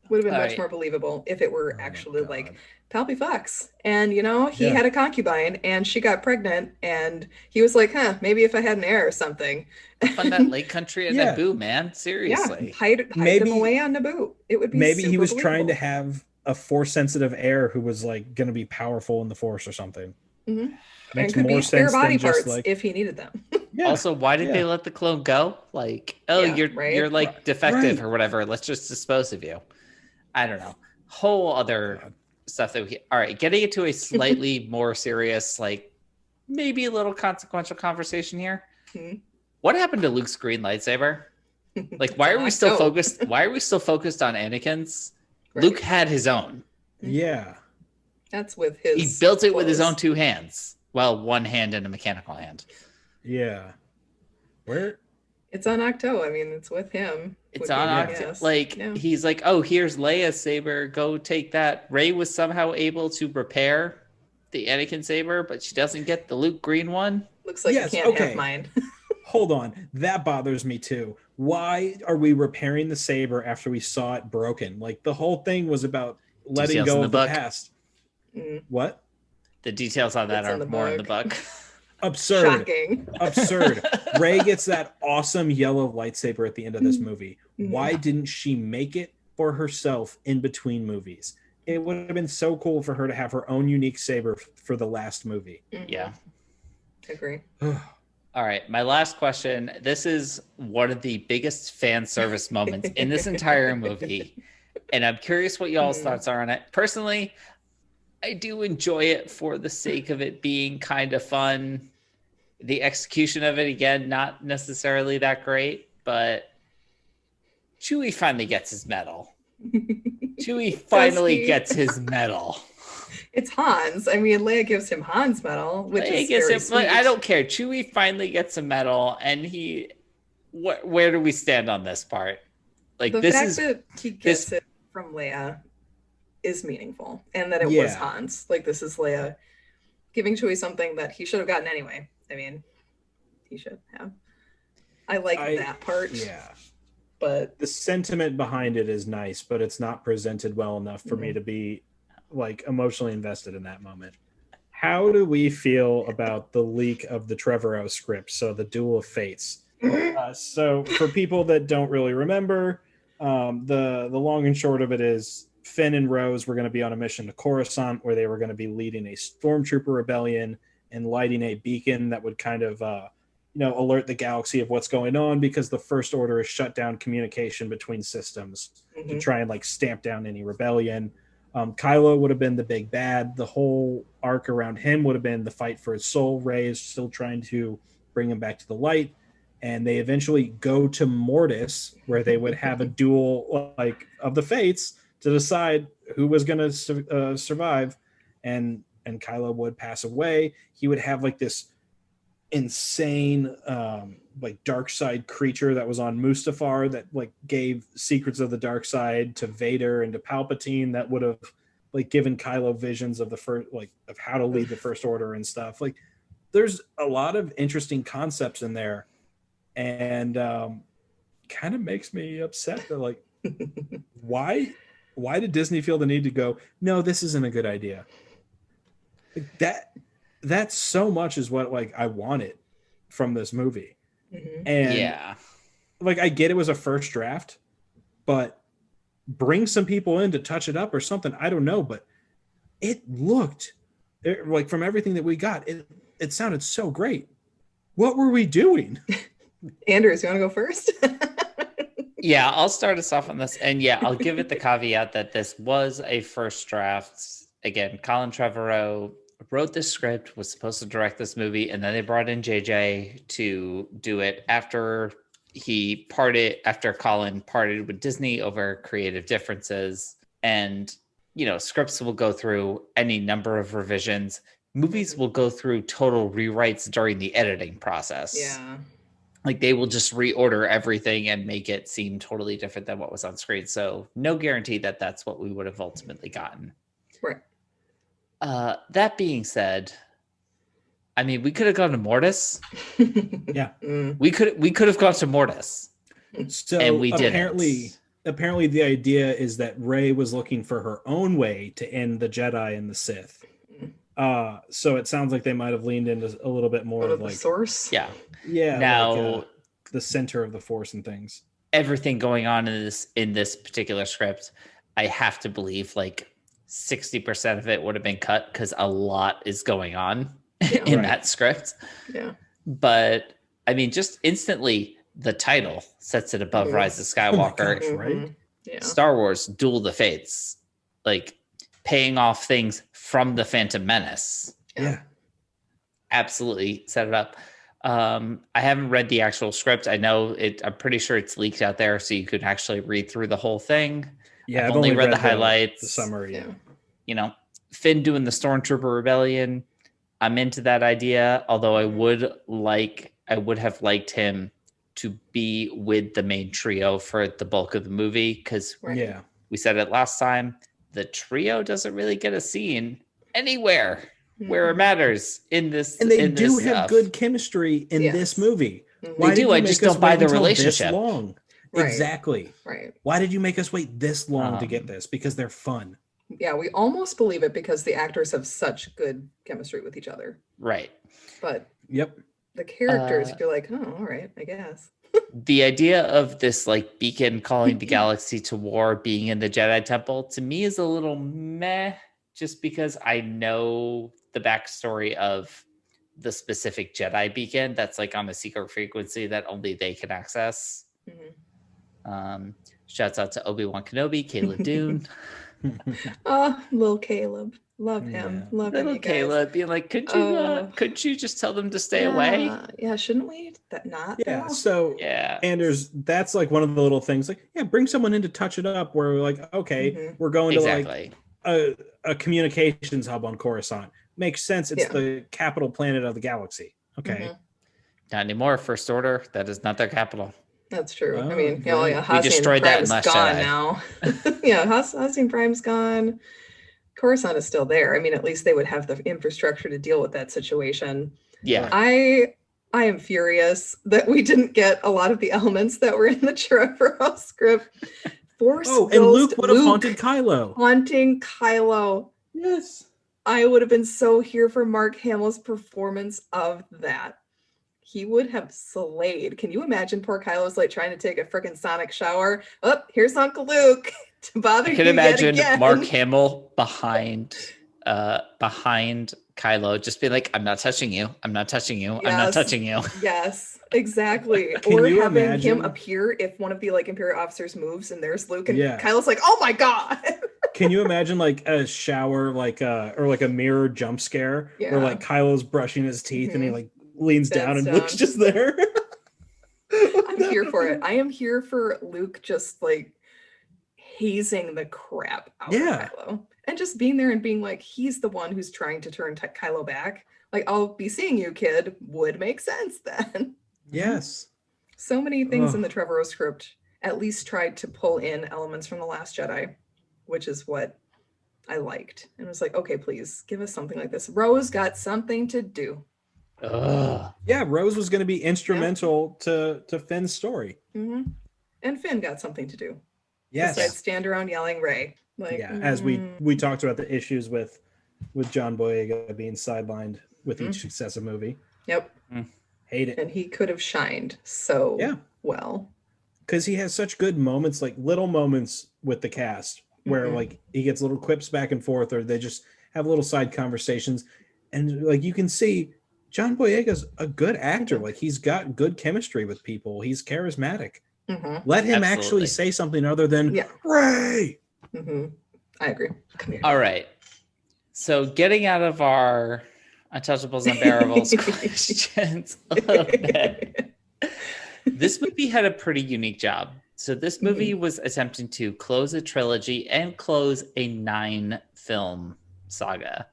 Would have been All much right. more believable if it were my actually God. like Palpy Fox. And, you know, he Yeah. had a concubine and she got pregnant and he was like, maybe if I had an heir or something. Fun that Lake Country at Yeah. Naboo, man. Seriously. Yeah, hide Maybe- him away on Naboo. It would be Maybe he super was trying to believable. have a force sensitive heir who was like going to be powerful in the force or something. Mhm. Makes and could more be spare sense body than just parts like if he needed them. Yeah. Also, why did Yeah. they let the clone go? Like, oh, Yeah, right? you're like defective Right. or whatever. Let's just dispose of you. I don't know. Whole other stuff that we. All right, getting into a slightly more serious, like maybe a little consequential conversation here. Hmm. What happened to Luke's green lightsaber? Like, why are we still focused? Why are we still focused on Anakin's? Right. Luke had his own. Yeah. That's with his. He built it with his clothes. own two hands. Well, one hand and a mechanical hand. Yeah. Where? It's on Octo. I mean, it's with him. It's would on be my Octo. guess. Like, Yeah. he's like, oh, here's Leia's saber. Go take that. Rey was somehow able to repair the Anakin saber, but she doesn't get the Luke green one. Looks like Yes, you can't okay. have mine. Hold on. That bothers me too. Why are we repairing the saber after we saw it broken? Like, the whole thing was about letting Details in go the of the book. past. Mm, What? The details on that It's are in the more in the book. book. Absurd. Shocking. Absurd. Rey gets that awesome yellow lightsaber at the end of this movie. Mhm. Why didn't she make it for herself in between movies? It would have been so cool for her to have her own unique saber for the last movie. Mhm. Yeah. Agree. All right, my last question. This is one of the biggest fan service moments in this entire movie. And I'm curious what y'all's thoughts are on it. Personally, I do enjoy it for the sake of it being kind of fun. The execution of it, again, not necessarily that great, but Chewie finally gets his medal. Chewie finally he? gets his medal. It's Hans. I mean, Leia gives him Han's medal, which Leia is gets very him, sweet. I don't care. Chewie finally gets a medal, and where do we stand on this part? Like, The this fact is that he gets it from Leia is meaningful, and that it was Yeah. Hans. Like, this is Leia giving Chewie something that he should have gotten anyway. I mean, he should have. I like that part. Yeah. But The sentiment behind it is nice, but it's not presented well enough for me to be like emotionally invested in that moment. How do we feel about the leak of the Trevorrow script? So the Duel of Fates. So for people that don't really remember, the long and short of it is Finn and Rose were going to be on a mission to Coruscant where they were going to be leading a stormtrooper rebellion and lighting a beacon that would kind of alert the galaxy of what's going on, because the First Order has shut down communication between systems to try and like stamp down any rebellion. Kylo would have been the big bad. The whole arc around him would have been the fight for his soul. Rey is still trying to bring him back to the light. And they eventually go to Mortis, where they would have a duel like of the fates to decide who was going to survive. And Kylo would pass away. He would have like this insane like dark side creature that was on Mustafar that like gave secrets of the dark side to Vader and to Palpatine that would have like given Kylo visions of the first, like of how to lead the First Order and stuff. Like there's a lot of interesting concepts in there, and kind of makes me upset that like why did Disney feel the need to go, no, this isn't a good idea? Like that's so much is what like I wanted from this movie. And yeah, like I get it was a first draft, but bring some people in to touch it up or something. I don't know, but it looked like from everything that we got, it sounded so great. What were we doing? Anders, you want to go first? Yeah, I'll start us off on this. And yeah, I'll give it the caveat that this was a first draft. Again, Colin Trevorrow wrote this script, was supposed to direct this movie, and then they brought in JJ to do it after Colin parted with Disney over creative differences. And, scripts will go through any number of revisions. Movies will go through total rewrites during the editing process. Yeah. Like they will just reorder everything and make it seem totally different than what was on screen. So no guarantee that that's what we would have ultimately gotten. Right. That being said, I mean, we could have gone to Mortis. Yeah. We could have gone to Mortis. So and we apparently the idea is that Rey was looking for her own way to end the Jedi and the Sith. So it sounds like they might have leaned into a little bit more of the like source. Yeah. Yeah. Now like, the center of the Force and things. Everything going on in this particular script, I have to believe like 60% of it would have been cut because a lot is going on in that script. Yeah. But I mean, just instantly, the title sets it above Rise of Skywalker. Gosh, right? Yeah. Star Wars, Duel of the Fates, like paying off things from the Phantom Menace. Yeah. Absolutely set it up. I haven't read the actual script. I know it. I'm pretty sure it's leaked out there, so you could actually read through the whole thing. Yeah, I've only read the highlights. The summary. Yeah. You know, Finn doing the Stormtrooper Rebellion. I'm into that idea. Although I would have liked him to be with the main trio for the bulk of the movie, because we said it last time. The trio doesn't really get a scene anywhere where it matters in this. And they do have good chemistry in this movie. They do. I just don't buy the relationship. This long? Right. Exactly. Right. Why did you make us wait this long to get this? Because they're fun. Yeah, we almost believe it because the actors have such good chemistry with each other. Right. But the characters, you're like, oh, all right, I guess. The idea of this like beacon calling the galaxy to war being in the Jedi Temple to me is a little meh, just because I know the backstory of the specific Jedi beacon that's like on a secret frequency that only they can access. Shouts out to Obi-Wan Kenobi, Caleb Dune. Little Caleb. Love him. Love him. Little Caleb being like, couldn't you just tell them to stay away? Yeah, shouldn't we? That not? Yeah. Though? So Anders, that's like one of the little things. Like, bring someone in to touch it up. Where we're like, okay, we're going to like a communications hub on Coruscant. Makes sense. It's the capital planet of the galaxy. Okay. Not anymore. First Order. That is not their capital. That's true. I mean, we destroyed that in Last gone Jedi. Now. Hassine Prime's gone. Coruscant is still there. I mean, at least they would have the infrastructure to deal with that situation. Yeah. I am furious that we didn't get a lot of the elements that were in the Trevorrow script. Force Ghost, and Luke would have haunted Kylo. Haunting Kylo. Yes. I would have been so here for Mark Hamill's performance of that. He would have slayed. Can you imagine poor Kylo's like trying to take a freaking sonic shower? Oh, here's Uncle Luke to bother you. I can imagine yet again. Mark Hamill behind Kylo, just be like, "I'm not touching you. I'm not touching you. I'm not touching you." Yes, exactly. Or having him appear if one of the like Imperial officers moves and there's Luke and Kylo's like, "Oh my god." Can you imagine like a shower, or like a mirror jump scare where like Kylo's brushing his teeth and he like leans down and Luke's just there? I'm here for it. I am here for Luke just like hazing the crap out of Kylo and just being there and being like, he's the one who's trying to turn Kylo back. Like, I'll be seeing you, kid, would make sense then. Yes. So many things in the Trevorrow script at least tried to pull in elements from The Last Jedi, which is what I liked. And it was like, okay, please give us something like this. Rose got something to do. Yeah, Rose was going to be instrumental to Finn's story. And Finn got something to do. Yes. Besides stand around yelling Rey. Like, as we talked about the issues with John Boyega being sidelined with each successive movie. Yep. Hate it. And he could have shined so well. Because he has such good moments, like little moments with the cast where like he gets little quips back and forth, or they just have little side conversations. And like you can see John Boyega's a good actor. Like he's got good chemistry with people. He's charismatic. Let him actually say something other than Rey. I agree. All right. So getting out of our Untouchables, Unbearables questions a little bit. This movie had a pretty unique job. So this movie was attempting to close a trilogy and close a 9-film saga.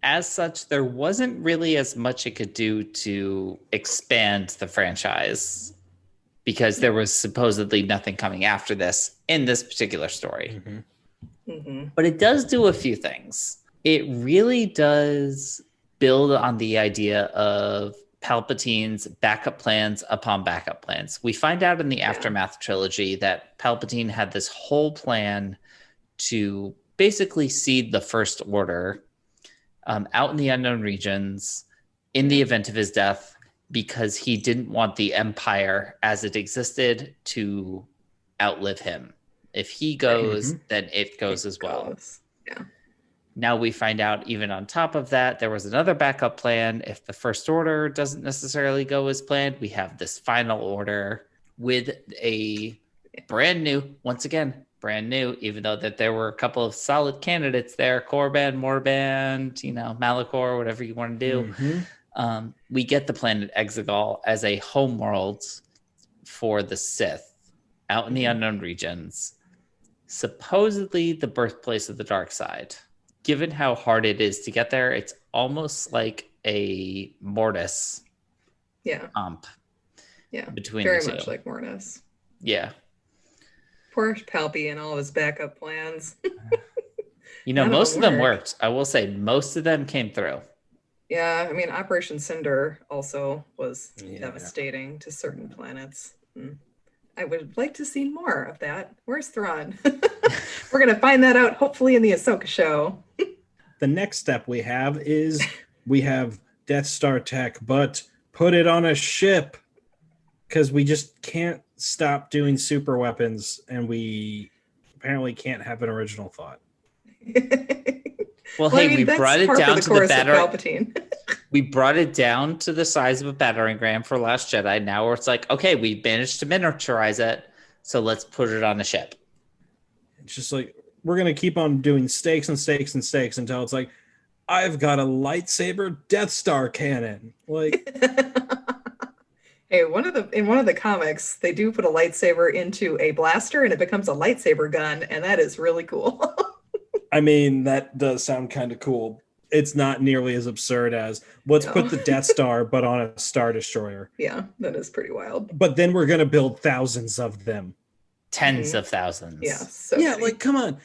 As such, there wasn't really as much it could do to expand the franchise because there was supposedly nothing coming after this in this particular story. But it does do a few things. It really does build on the idea of Palpatine's backup plans upon backup plans. We find out in the Aftermath trilogy that Palpatine had this whole plan to basically seed the First Order out in the unknown regions in the event of his death, because he didn't want the Empire as it existed to outlive him. If he goes, then it goes as well. Now we find out, even on top of that, there was another backup plan. If the First Order doesn't necessarily go as planned, we have this final order with a brand new, even though that there were a couple of solid candidates there, Korban, Morband, Malachor, whatever you want to do. We get the planet Exegol as a homeworld for the Sith out in the unknown regions, supposedly the birthplace of the dark side. Given how hard it is to get there, it's almost like a Mortis ump. Yeah, between very the two. much like Mortis. Yeah. Poor Palpy and all of his backup plans. Most of them worked. I will say most of them came through. Yeah, I mean, Operation Cinder also was devastating to certain planets. I would like to see more of that. Where's Thrawn? We're going to find that out, hopefully, in the Ahsoka show. The next step we have is we have Death Star tech, but put it on a ship because we just can't stop doing super weapons, and we apparently can't have an original thought. Well, hey, we brought it down to the battering. We brought it down to the size of a battering ram for Last Jedi. Now where it's like, okay, we managed to miniaturize it, so let's put it on a ship. It's just like, we're going to keep on doing stakes and stakes and stakes until it's like, I've got a lightsaber Death Star cannon. Like, hey, in one of the comics, they do put a lightsaber into a blaster and it becomes a lightsaber gun, and that is really cool. I mean, that does sound kind of cool. It's not nearly as absurd as let's put the Death Star, but on a Star Destroyer. Yeah, that is pretty wild. But then we're going to build thousands of them. Tens of thousands. Yeah. So like, come on.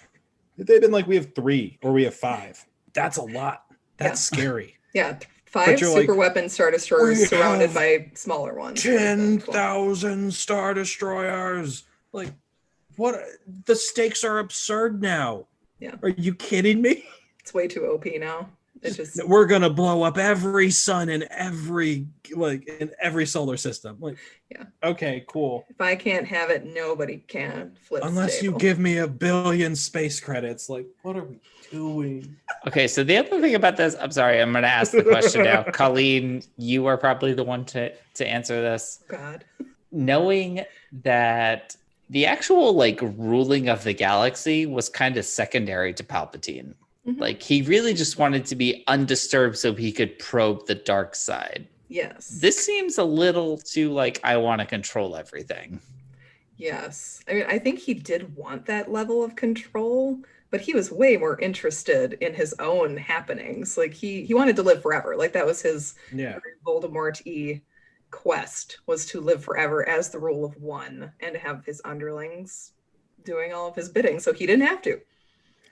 They've been like, we have 3 or we have 5. That's a lot. That's scary. Yeah. 5 super weapon Star Destroyers surrounded by smaller ones. 10,000 Star Destroyers. Like, what? The stakes are absurd now. Yeah. Are you kidding me? It's way too OP now. It's just, we're gonna blow up every sun in every solar system. Like, yeah. Okay, cool. If I can't have it, nobody can. Flip unless you give me 1 billion space credits. Like, what are we doing? Okay, so the other thing about this, I'm sorry, I'm gonna ask the question now. Colleen, you are probably the one to answer this. God. Knowing that the actual ruling of the galaxy was kind of secondary to Palpatine. Like, he really just wanted to be undisturbed so he could probe the dark side. Yes. This seems a little too I want to control everything. Yes. I mean, I think he did want that level of control, but he was way more interested in his own happenings. Like, he wanted to live forever. Like, that was his Voldemort-y quest, was to live forever as the rule of one and to have his underlings doing all of his bidding, so he didn't have to.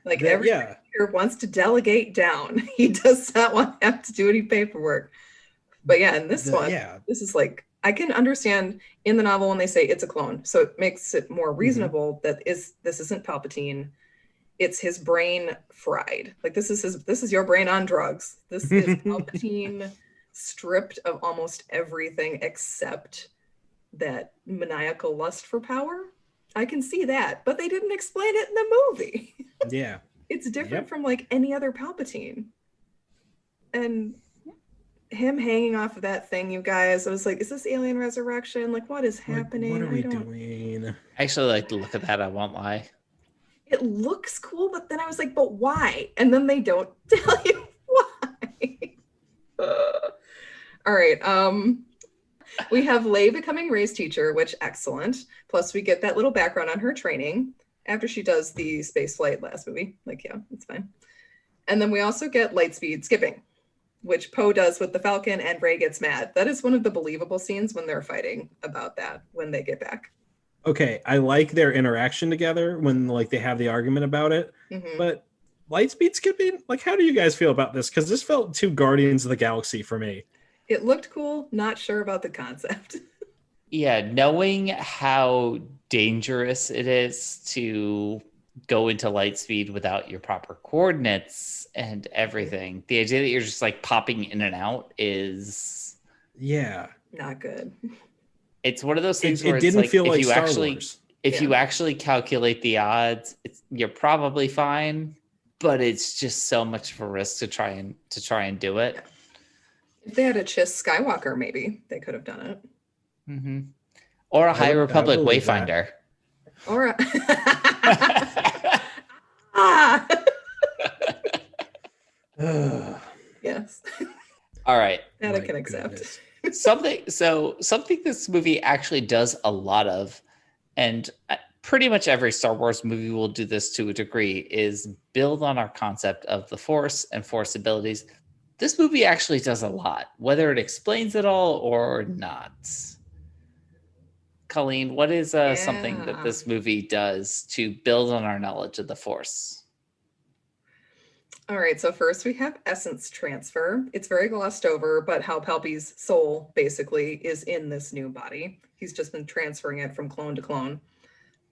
Like, every character wants to delegate down. He does not want to have to do any paperwork. But yeah, in this one, this is I can understand in the novel when they say it's a clone, so it makes it more reasonable that this isn't Palpatine. It's his brain fried. Like, this is your brain on drugs. This is Palpatine stripped of almost everything except that maniacal lust for power. I can see that, but they didn't explain it in the movie. Yeah. It's different from any other Palpatine. And him hanging off of that thing, you guys, I was like, is this alien resurrection? Like, what is happening? What are we doing? I actually like to look at that, I won't lie. It looks cool, but then I was like, but why? And then they don't tell you why. All right. We have Leia becoming Rey's teacher, which excellent. Plus we get that little background on her training after she does the space flight last movie. It's fine. And then we also get light speed skipping, which Poe does with the Falcon, and Rey gets mad. That is one of the believable scenes when they're fighting about that when they get back. Okay, I like their interaction together when they have the argument about it. But lightspeed skipping, how do you guys feel about this? Because this felt too Guardians of the Galaxy for me. It looked cool, not sure about the concept. Yeah, knowing how dangerous it is to go into light speed without your proper coordinates and everything, the idea that you're just popping in and out is not good. It's one of those things where it didn't feel like Star Wars. If you actually calculate the odds, you're probably fine. but it's just so much of a risk to try and do it. If they had a Chiss Skywalker, maybe they could have done it. Mm-hmm. Or a High Republic Wayfinder. Or ah. Yes. All right. That I can accept. Something this movie actually does a lot of, and pretty much every Star Wars movie will do this to a degree, is build on our concept of the Force and Force abilities. This movie actually does a lot, whether it explains it all or not. Colleen, what is something that this movie does to build on our knowledge of the Force? All right, so first we have essence transfer. It's very glossed over, but how Palpy's soul basically is in this new body. He's just been transferring it from clone to clone.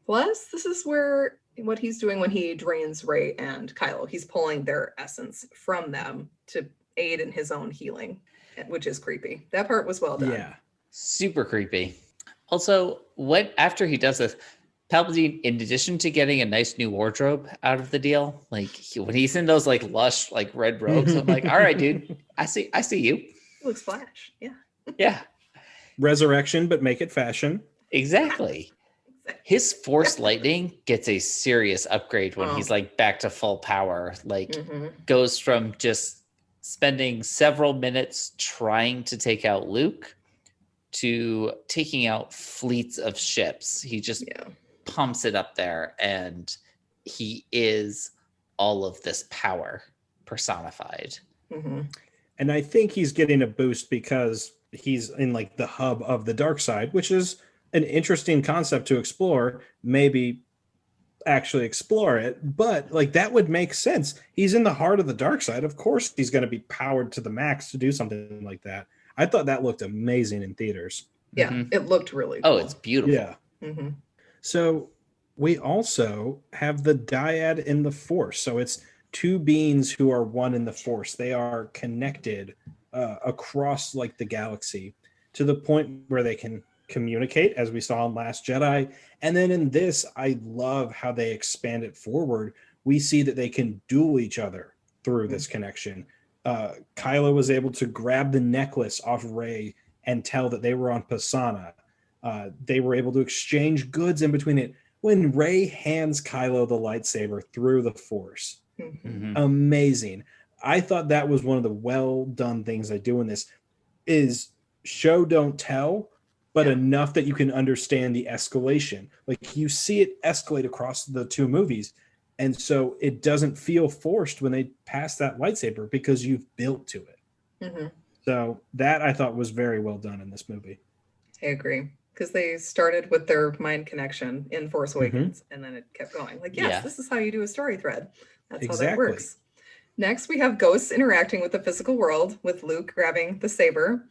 Plus, this is where what he's doing when he drains Rey and Kylo. He's pulling their essence from them to aid in his own healing, which is creepy. That part was well done. Yeah. Super creepy. Also, after he does this, Palpatine, in addition to getting a nice new wardrobe out of the deal, like when he's in those like lush like red robes, I'm like, all right, dude, I see you. He looks flash. Yeah. Yeah. Resurrection, but make it fashion. Exactly. His Force lightning gets a serious upgrade when he's like back to full power. Like goes from just spending several minutes trying to take out Luke to taking out fleets of ships. He just pumps it up there, and he is all of this power personified. And I think he's getting a boost because he's in like the hub of the dark side, which is an interesting concept to explore. Maybe actually explore it, but like that would make sense. He's in the heart of the dark side. Of course he's going to be powered to the max to do something like that. I thought that looked amazing in theaters. Yeah, it looked really cool. Oh, it's beautiful. Yeah. So we also have the dyad in the Force. So it's two beings who are one in the Force. They are connected across like the galaxy to the point where they can communicate, as we saw in Last Jedi. And then in this, I love how they expand it forward. We see that they can duel each other through this connection. Kylo was able to grab the necklace off Rey and tell that they were on Pasana. They were able to exchange goods in between it. When Rey hands Kylo the lightsaber through the Force, amazing. I thought that was one of the well done things I do in this is show, don't tell, but enough that you can understand the escalation. Like you see it escalate across the two movies. And so it doesn't feel forced when they pass that lightsaber because you've built to it. So that I thought was very well done in this movie. I agree. Because they started with their mind connection in Force Awakens, and then it kept going. Like, yes, this is how you do a story thread. That's how that works. Next, we have ghosts interacting with the physical world, with Luke grabbing the saber.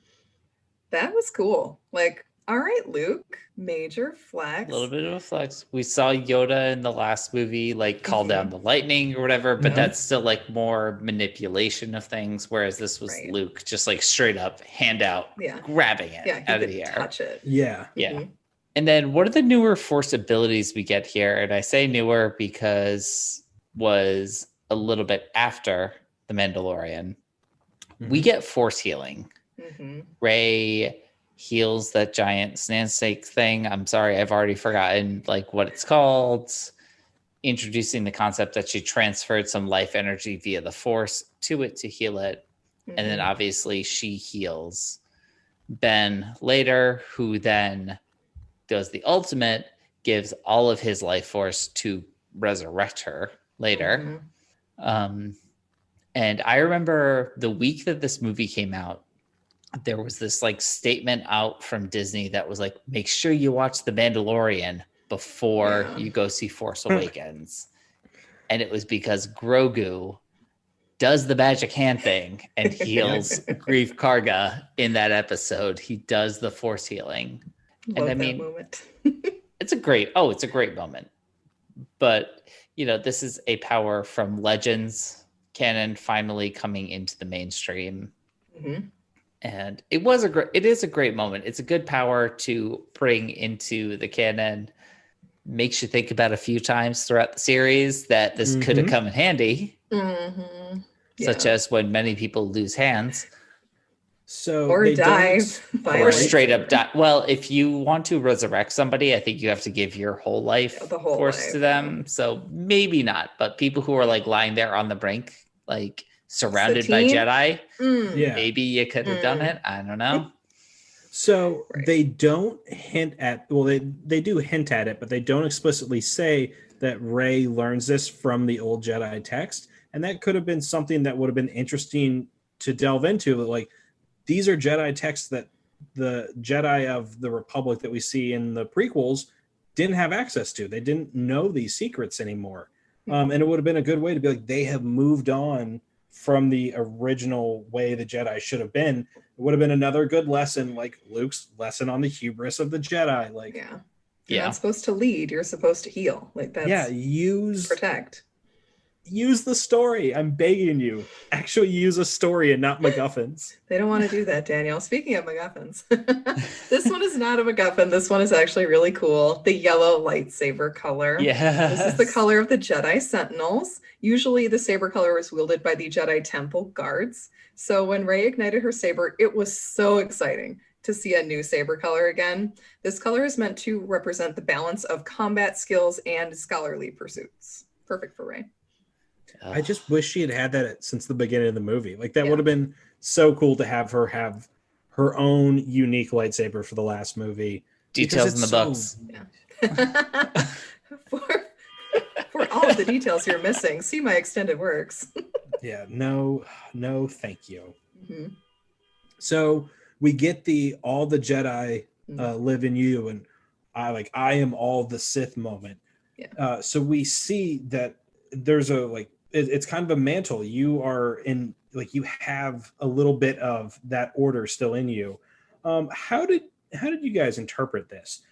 That was cool. Like, all right, Luke, major flex. A little bit of a flex. We saw Yoda in the last movie, like call down the lightning or whatever, but that's still like more manipulation of things. Whereas this was Luke just like straight up hand out, grabbing it out of the air. Touch it. Yeah. And then what are the newer Force abilities we get here? And I say newer because was a little bit after The Mandalorian. We get Force healing. Rey heals that giant snake thing. I'm sorry, I've already forgotten like what it's called. Introducing the concept that she transferred some life energy via the Force to it to heal it. And then obviously she heals Ben later, who then does the ultimate, gives all of his life force to resurrect her later. And I remember the week that this movie came out, there was this like statement out from Disney that was like, make sure you watch The Mandalorian before you go see Force Awakens. And it was because Grogu does the magic hand thing and heals Grief Karga in that episode. He does the Force healing. Love and I mean, moment. it's a great moment. But, you know, this is a power from Legends canon finally coming into the mainstream. And it is a great moment. It's a good power to bring into the canon. Makes you think about a few times throughout the series that this could have come in handy. Mm-hmm. such as when many people lose hands. So Or they die don't- by Or Right. straight up die. Well, if you want to resurrect somebody, I think you have to give your whole life the whole force life, to them. So maybe not. But people who are like lying there on the brink, like surrounded by Satine? Jedi, Yeah. maybe you could have done it. I don't know. So Right. they don't hint at, well, they do hint at it, but they don't explicitly say that Rey learns this from the old Jedi text. And that could have been something that would have been interesting to delve into. Like, these are Jedi texts that the Jedi of the Republic that we see in the prequels didn't have access to. They didn't know these secrets anymore. And it would have been a good way to be like, they have moved on from the original way the Jedi should have been. It would have been another good lesson, like Luke's lesson on the hubris of the Jedi. Like, Yeah. You're not supposed to lead. You're supposed to heal. Like, that's protect. Use the story. I'm begging you. Actually use a story and not MacGuffins. They don't want to do that, Danielle. Speaking of MacGuffins, this one is not a MacGuffin. This one is actually really cool. The yellow lightsaber color. Yeah. This is the color of the Jedi Sentinels. Usually the saber color was wielded by the Jedi Temple guards. So when Rey ignited her saber, it was so exciting to see a new saber color again. This color is meant to represent the balance of combat skills and scholarly pursuits. Perfect for Rey. I just wish she had that since the beginning of the movie. Like, that would have been so cool to have her own unique lightsaber for the last movie. Details in the books. Yeah. for all of the details you're missing, see my extended works. Yeah, no, thank you. Mm-hmm. So we get all the Jedi live in you, and I am all the Sith moment. Yeah. So we see that there's it's kind of a mantle. You are in, like, you have a little bit of that order still in you. How did you guys interpret this?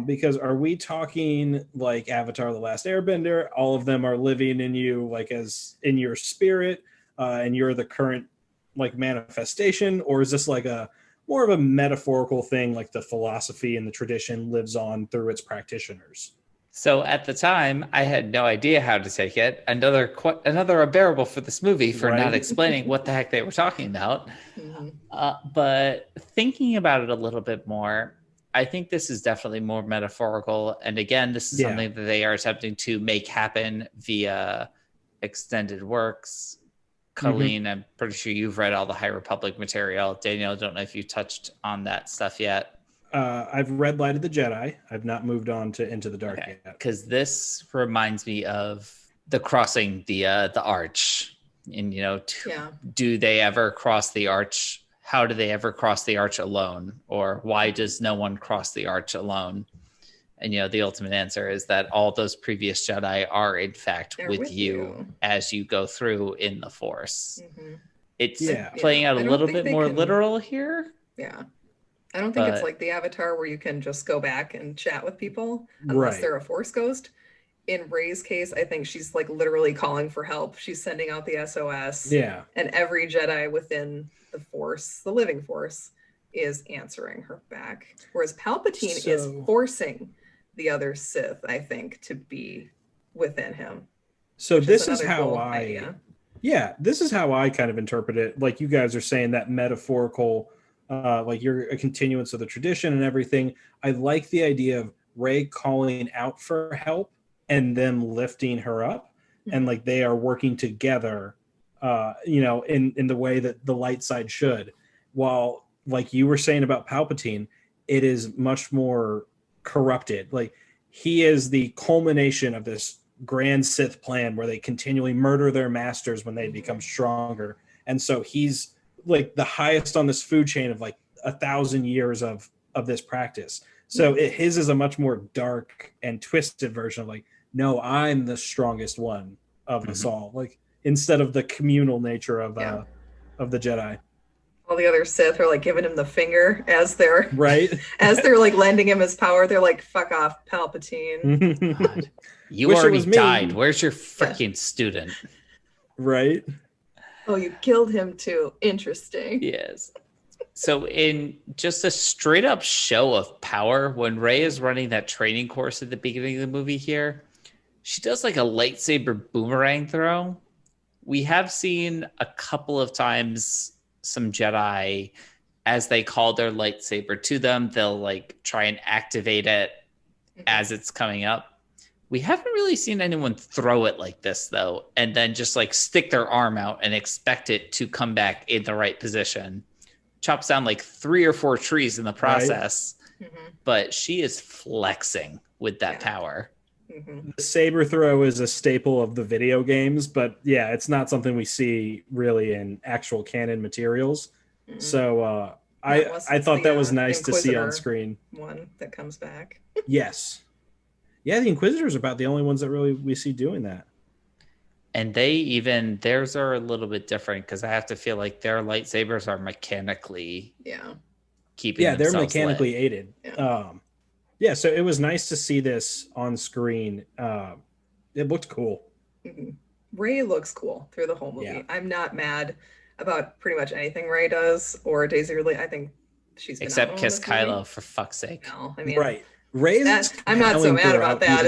Because are we talking like Avatar: The Last Airbender? All of them are living in you, like, as in your spirit, and you're the current, like, manifestation, or is this like a more of a metaphorical thing, like the philosophy and the tradition lives on through its practitioners? So at the time, I had no idea how to take it. Another unbearable for this movie for not explaining what the heck they were talking about. Mm-hmm. But thinking about it a little bit more, I think this is definitely more metaphorical. And again, this is something that they are attempting to make happen via extended works. Colleen, I'm pretty sure you've read all the High Republic material. Danielle, I don't know if you touched on that stuff yet. I've read Light of the Jedi. I've not moved on to Into the Dark yet. Because this reminds me of the crossing the arch. And, do they ever cross the arch? How do they ever cross the arch alone? Or why does no one cross the arch alone? And, the ultimate answer is that all those previous Jedi are, in fact, with you as you go through in the Force. Mm-hmm. It's playing out a little bit more literal here. Yeah. I don't think it's like the Avatar where you can just go back and chat with people unless they're a Force ghost. In Rey's case, I think she's like literally calling for help. She's sending out the SOS. Yeah. And every Jedi within the Force, the living Force, is answering her back. Whereas Palpatine is forcing the other Sith, I think, to be within him. So this is how this is how I kind of interpret it. Like you guys are saying, that metaphorical, like you're a continuance of the tradition and everything. I like the idea of Rey calling out for help and them lifting her up, and like they are working together, in the way that the light side should. While, like you were saying about Palpatine, it is much more corrupted. Like, he is the culmination of this grand Sith plan where they continually murder their masters when they become stronger. And so he's like the highest on this food chain of like 1,000 years of this practice. So his is a much more dark and twisted version of like, no, I'm the strongest one of us all. Like, instead of the communal nature of the Jedi. All the other Sith are like giving him the finger as they're as they're like lending him his power. They're like, "Fuck off, Palpatine." God. You already died. Where's your freaking student? Right. Oh, you killed him too. Interesting. Yes. So in just a straight up show of power, when Rey is running that training course at the beginning of the movie here, she does like a lightsaber boomerang throw, we have seen a couple of times some Jedi, as they call their lightsaber to them, they'll like try and activate it as it's coming up. We haven't really seen anyone throw it like this, though, and then just like stick their arm out and expect it to come back in the right position. Chops down like 3 or 4 trees in the process, but she is flexing with that power. The saber throw is a staple of the video games, but yeah, it's not something we see really in actual canon materials. So I thought that was nice to see on screen. One that comes back. Yes. Yeah, the Inquisitors are about the only ones that really we see doing that. And theirs are a little bit different because I have to feel like their lightsabers are mechanically keeping they're themselves mechanically lit. aided. So it was nice to see this on screen. It looked cool. Rey looks cool through the whole movie. I'm not mad about pretty much anything Rey does or Daisy Ridley. I think she's except kiss Kylo, for fuck's sake. No, I mean, right. Rey, I'm not so mad about that.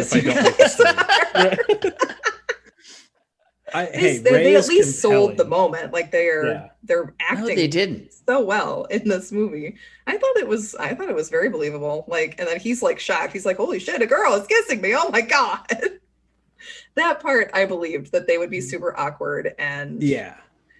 They at least sold the moment. Like they're acting. No, they didn't so well in this movie. I thought it was very believable. Like, and then he's like shocked. He's like, "Holy shit, a girl is kissing me! Oh my god!" That part I believed that they would be super awkward and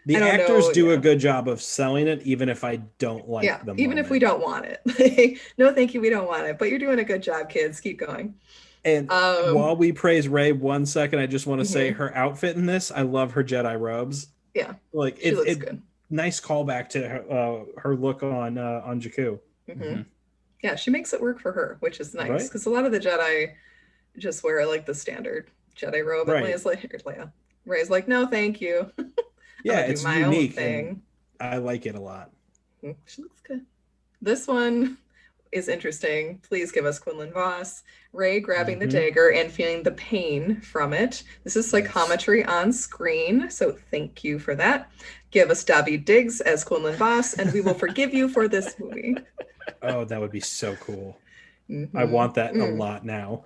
the actors do a good job of selling it, even if I don't like them. Even if we don't want it. No, thank you, we don't want it. But you're doing a good job, kids. Keep going. And while we praise Rey 1 second, I just want to say her outfit in this, I love her Jedi robes. Yeah. Like she looks good. Nice callback to her look on Jakku. Yeah, she makes it work for her, which is nice. Because a lot of the Jedi just wear like the standard Jedi robe. And Rey's like, no, thank you. Yeah, it's unique. And I like it a lot. She looks good. This one is interesting. Please give us Quinlan Voss. Rey grabbing the dagger and feeling the pain from it. This is psychometry on screen, so thank you for that. Give us Daveed Diggs as Quinlan Voss, and we will forgive you for this movie. Oh, that would be so cool. I want that a lot now.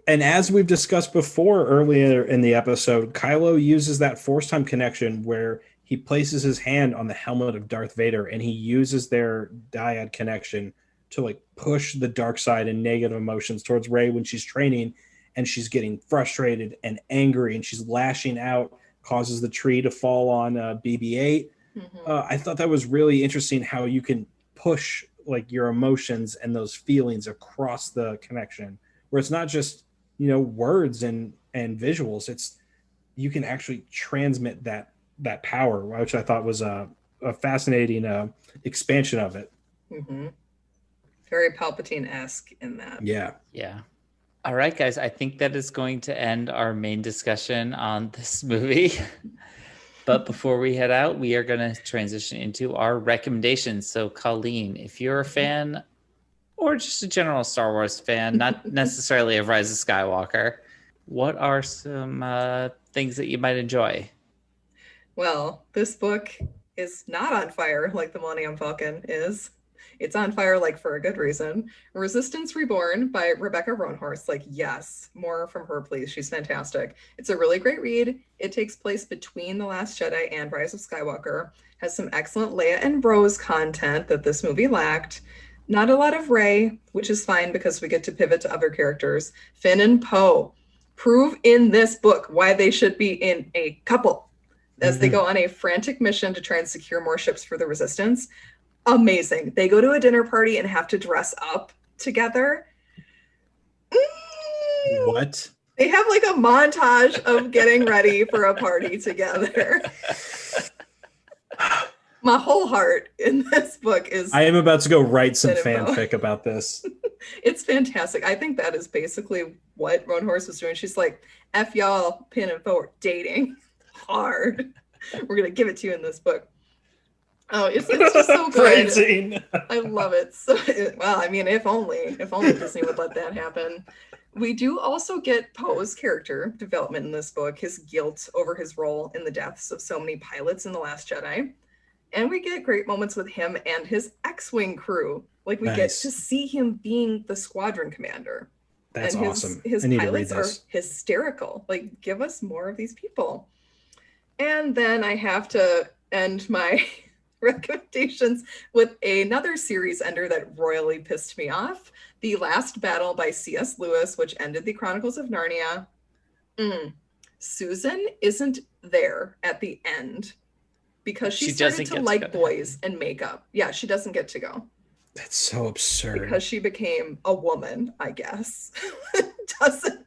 And as we've discussed before earlier in the episode, Kylo uses that Force time connection where he places his hand on the helmet of Darth Vader and he uses their dyad connection to like push the dark side and negative emotions towards Rey when she's training and she's getting frustrated and angry and she's lashing out, causes the tree to fall on BB-8. I thought that was really interesting how you can push like your emotions and those feelings across the connection where it's not just, words and visuals. It's, you can actually transmit that power, which I thought was a fascinating expansion of it. Very Palpatine-esque in that. Yeah. All right, guys, I think that is going to end our main discussion on this movie. But before we head out, we are going to transition into our recommendations. So, Colleen, if you're a fan or just a general Star Wars fan, not necessarily of Rise of Skywalker, what are some things that you might enjoy? Well, this book is not on fire like the Millennium Falcon is. It's on fire like for a good reason. Resistance Reborn by Rebecca Roanhorse. Like, yes, more from her, please. She's fantastic. It's a really great read. It takes place between The Last Jedi and Rise of Skywalker. Has some excellent Leia and Rose content that this movie lacked. Not a lot of Rey, which is fine because we get to pivot to other characters. Finn and Poe prove in this book why they should be in a couple as they go on a frantic mission to try and secure more ships for the Resistance. Amazing. They go to a dinner party and have to dress up together. What? They have like a montage of getting ready for a party together. My whole heart in this book is... I am about to go write some fanfic about this. It's fantastic. I think that is basically what Roanhorse was doing. She's like, F y'all, Pin and Poe are dating hard. We're going to give it to you in this book. Oh, it's just so good. I love it. So, well, I mean, if only Disney would let that happen. We do also get Poe's character development in this book, his guilt over his role in the deaths of so many pilots in The Last Jedi. And we get great moments with him and his X-Wing crew. Like, we get to see him being the squadron commander. That's awesome. His pilots are hysterical. Like, give us more of these people. And then I have to end my recommendations with another series ender that royally pissed me off. The Last Battle by C.S. Lewis, which ended the Chronicles of Narnia. Susan isn't there at the end because she started to like boys and makeup. Yeah, she doesn't get to go. That's so absurd. Because she became a woman, I guess. Doesn't.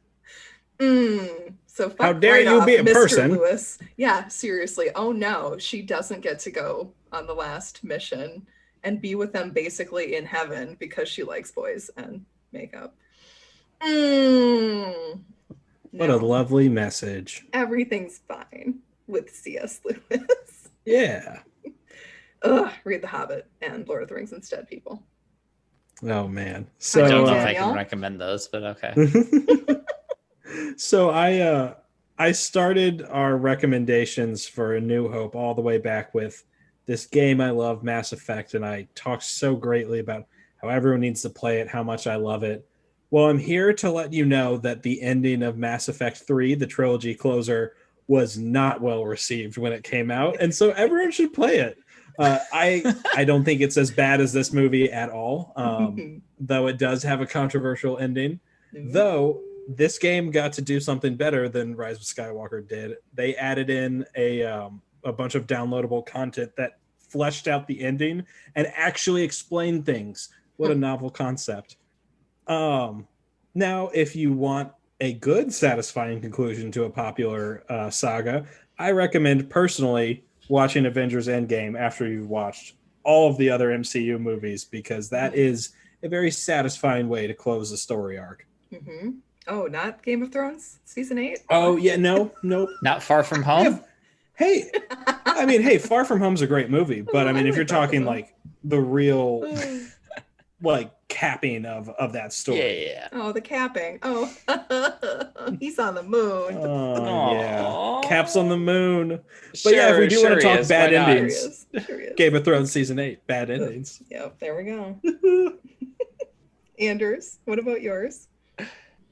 So fuck how dare right you off, be a Mr. person? Lewis. Yeah, seriously. Oh no, she doesn't get to go on the last mission and be with them basically in heaven because she likes boys and makeup. What a lovely message. Everything's fine with C.S. Lewis. Yeah. Ugh, read The Hobbit and Lord of the Rings instead, people. Oh man. So I don't know if I can recommend those, but okay. So I started our recommendations for A New Hope all the way back with this game I love, Mass Effect, and I talked so greatly about how everyone needs to play it, how much I love it. Well, I'm here to let you know that the ending of Mass Effect 3, the trilogy closer, was not well received when it came out, and so everyone should play it. I don't think it's as bad as this movie at all, though it does have a controversial ending. Though this game got to do something better than Rise of Skywalker did. They added in a bunch of downloadable content that fleshed out the ending and actually explained things. What a novel concept. Now, if you want a good, satisfying conclusion to a popular saga, I recommend personally watching Avengers Endgame after you've watched all of the other MCU movies, because that is a very satisfying way to close the story arc. Oh, not Game of Thrones season 8? Oh yeah, nope. Not Far From Home. Hey, I mean, hey, Far From Home's a great movie, but I mean, if you're talking like the real like capping of that story. Yeah. Oh, the capping. Oh, he's on the moon. Oh, yeah. Caps on the moon. But yeah, if we do want to talk bad endings, Game of Thrones season 8, bad endings. Yep, there we go. Anders, what about yours?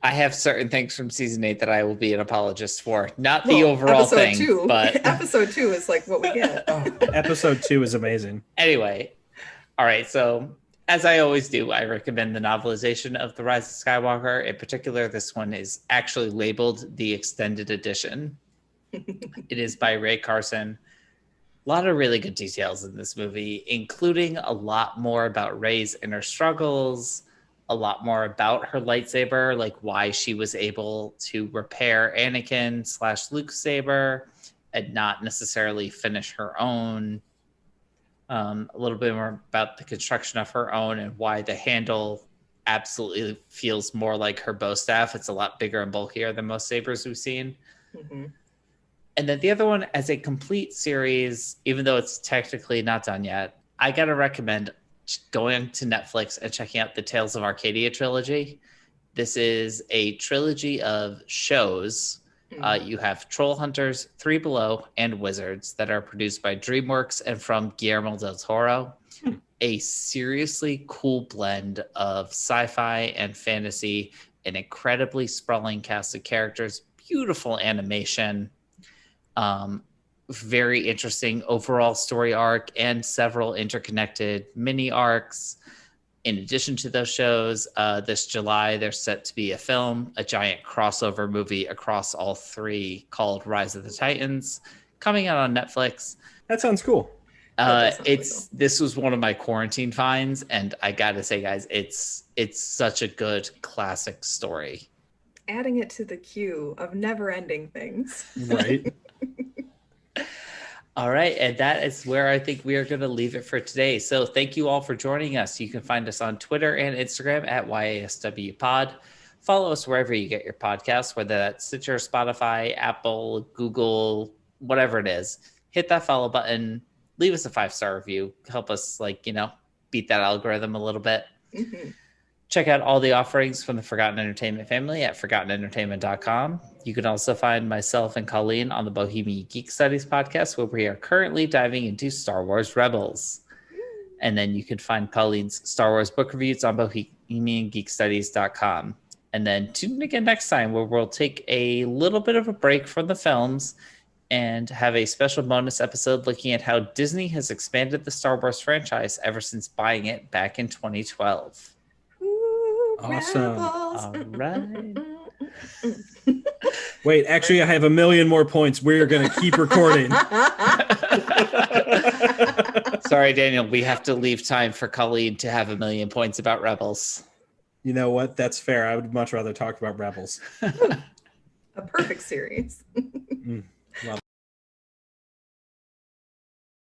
I have certain things from season 8 that I will be an apologist for. Not the overall thing, 2, but episode 2 is like what we get. Episode 2 is amazing. Anyway, all right. So as I always do, I recommend the novelization of The Rise of Skywalker. In particular, this one is actually labeled the extended edition. It is by Ray Carson. A lot of really good details in this movie, including a lot more about Rey's inner struggles, a lot more about her lightsaber, like why she was able to repair Anakin/Luke's saber and not necessarily finish her own. A little bit more about the construction of her own and why the handle absolutely feels more like her bow staff. It's a lot bigger and bulkier than most sabers we've seen. And then the other one, as a complete series, even though it's technically not done yet, I gotta recommend going to Netflix and checking out the Tales of Arcadia trilogy. This is a trilogy of shows. You have Troll Hunters, Three Below, and Wizards that are produced by DreamWorks and from Guillermo del Toro. A seriously cool blend of sci-fi and fantasy, an incredibly sprawling cast of characters, beautiful animation, very interesting overall story arc, and several interconnected mini arcs. In addition to those shows, this July, there's set to be a film, a giant crossover movie across all three called Rise of the Titans, coming out on Netflix. That sounds cool. This was one of my quarantine finds, and I gotta say, guys, it's such a good classic story. Adding it to the queue of never-ending things. Right. All right, and that is where I think we are going to leave it for today. So thank you all for joining us. You can find us on Twitter and Instagram at YASWpod. Follow us wherever you get your podcasts, whether that's Stitcher, Spotify, Apple, Google, whatever it is. Hit that follow button. Leave us a 5-star review. Help us, beat that algorithm a little bit. Check out all the offerings from the Forgotten Entertainment family at ForgottenEntertainment.com. You can also find myself and Colleen on the Bohemian Geek Studies podcast, where we are currently diving into Star Wars Rebels. And then you can find Colleen's Star Wars book reviews on BohemianGeekStudies.com. And then tune in again next time, where we'll take a little bit of a break from the films and have a special bonus episode looking at how Disney has expanded the Star Wars franchise ever since buying it back in 2012. Ooh, Awesome. Rebels. All right. Wait, actually, I have 1 million more points. We're going to keep recording. Sorry, Daniel. We have to leave time for Colleen to have 1 million points about Rebels. You know what? That's fair. I would much rather talk about Rebels. A perfect series. Well,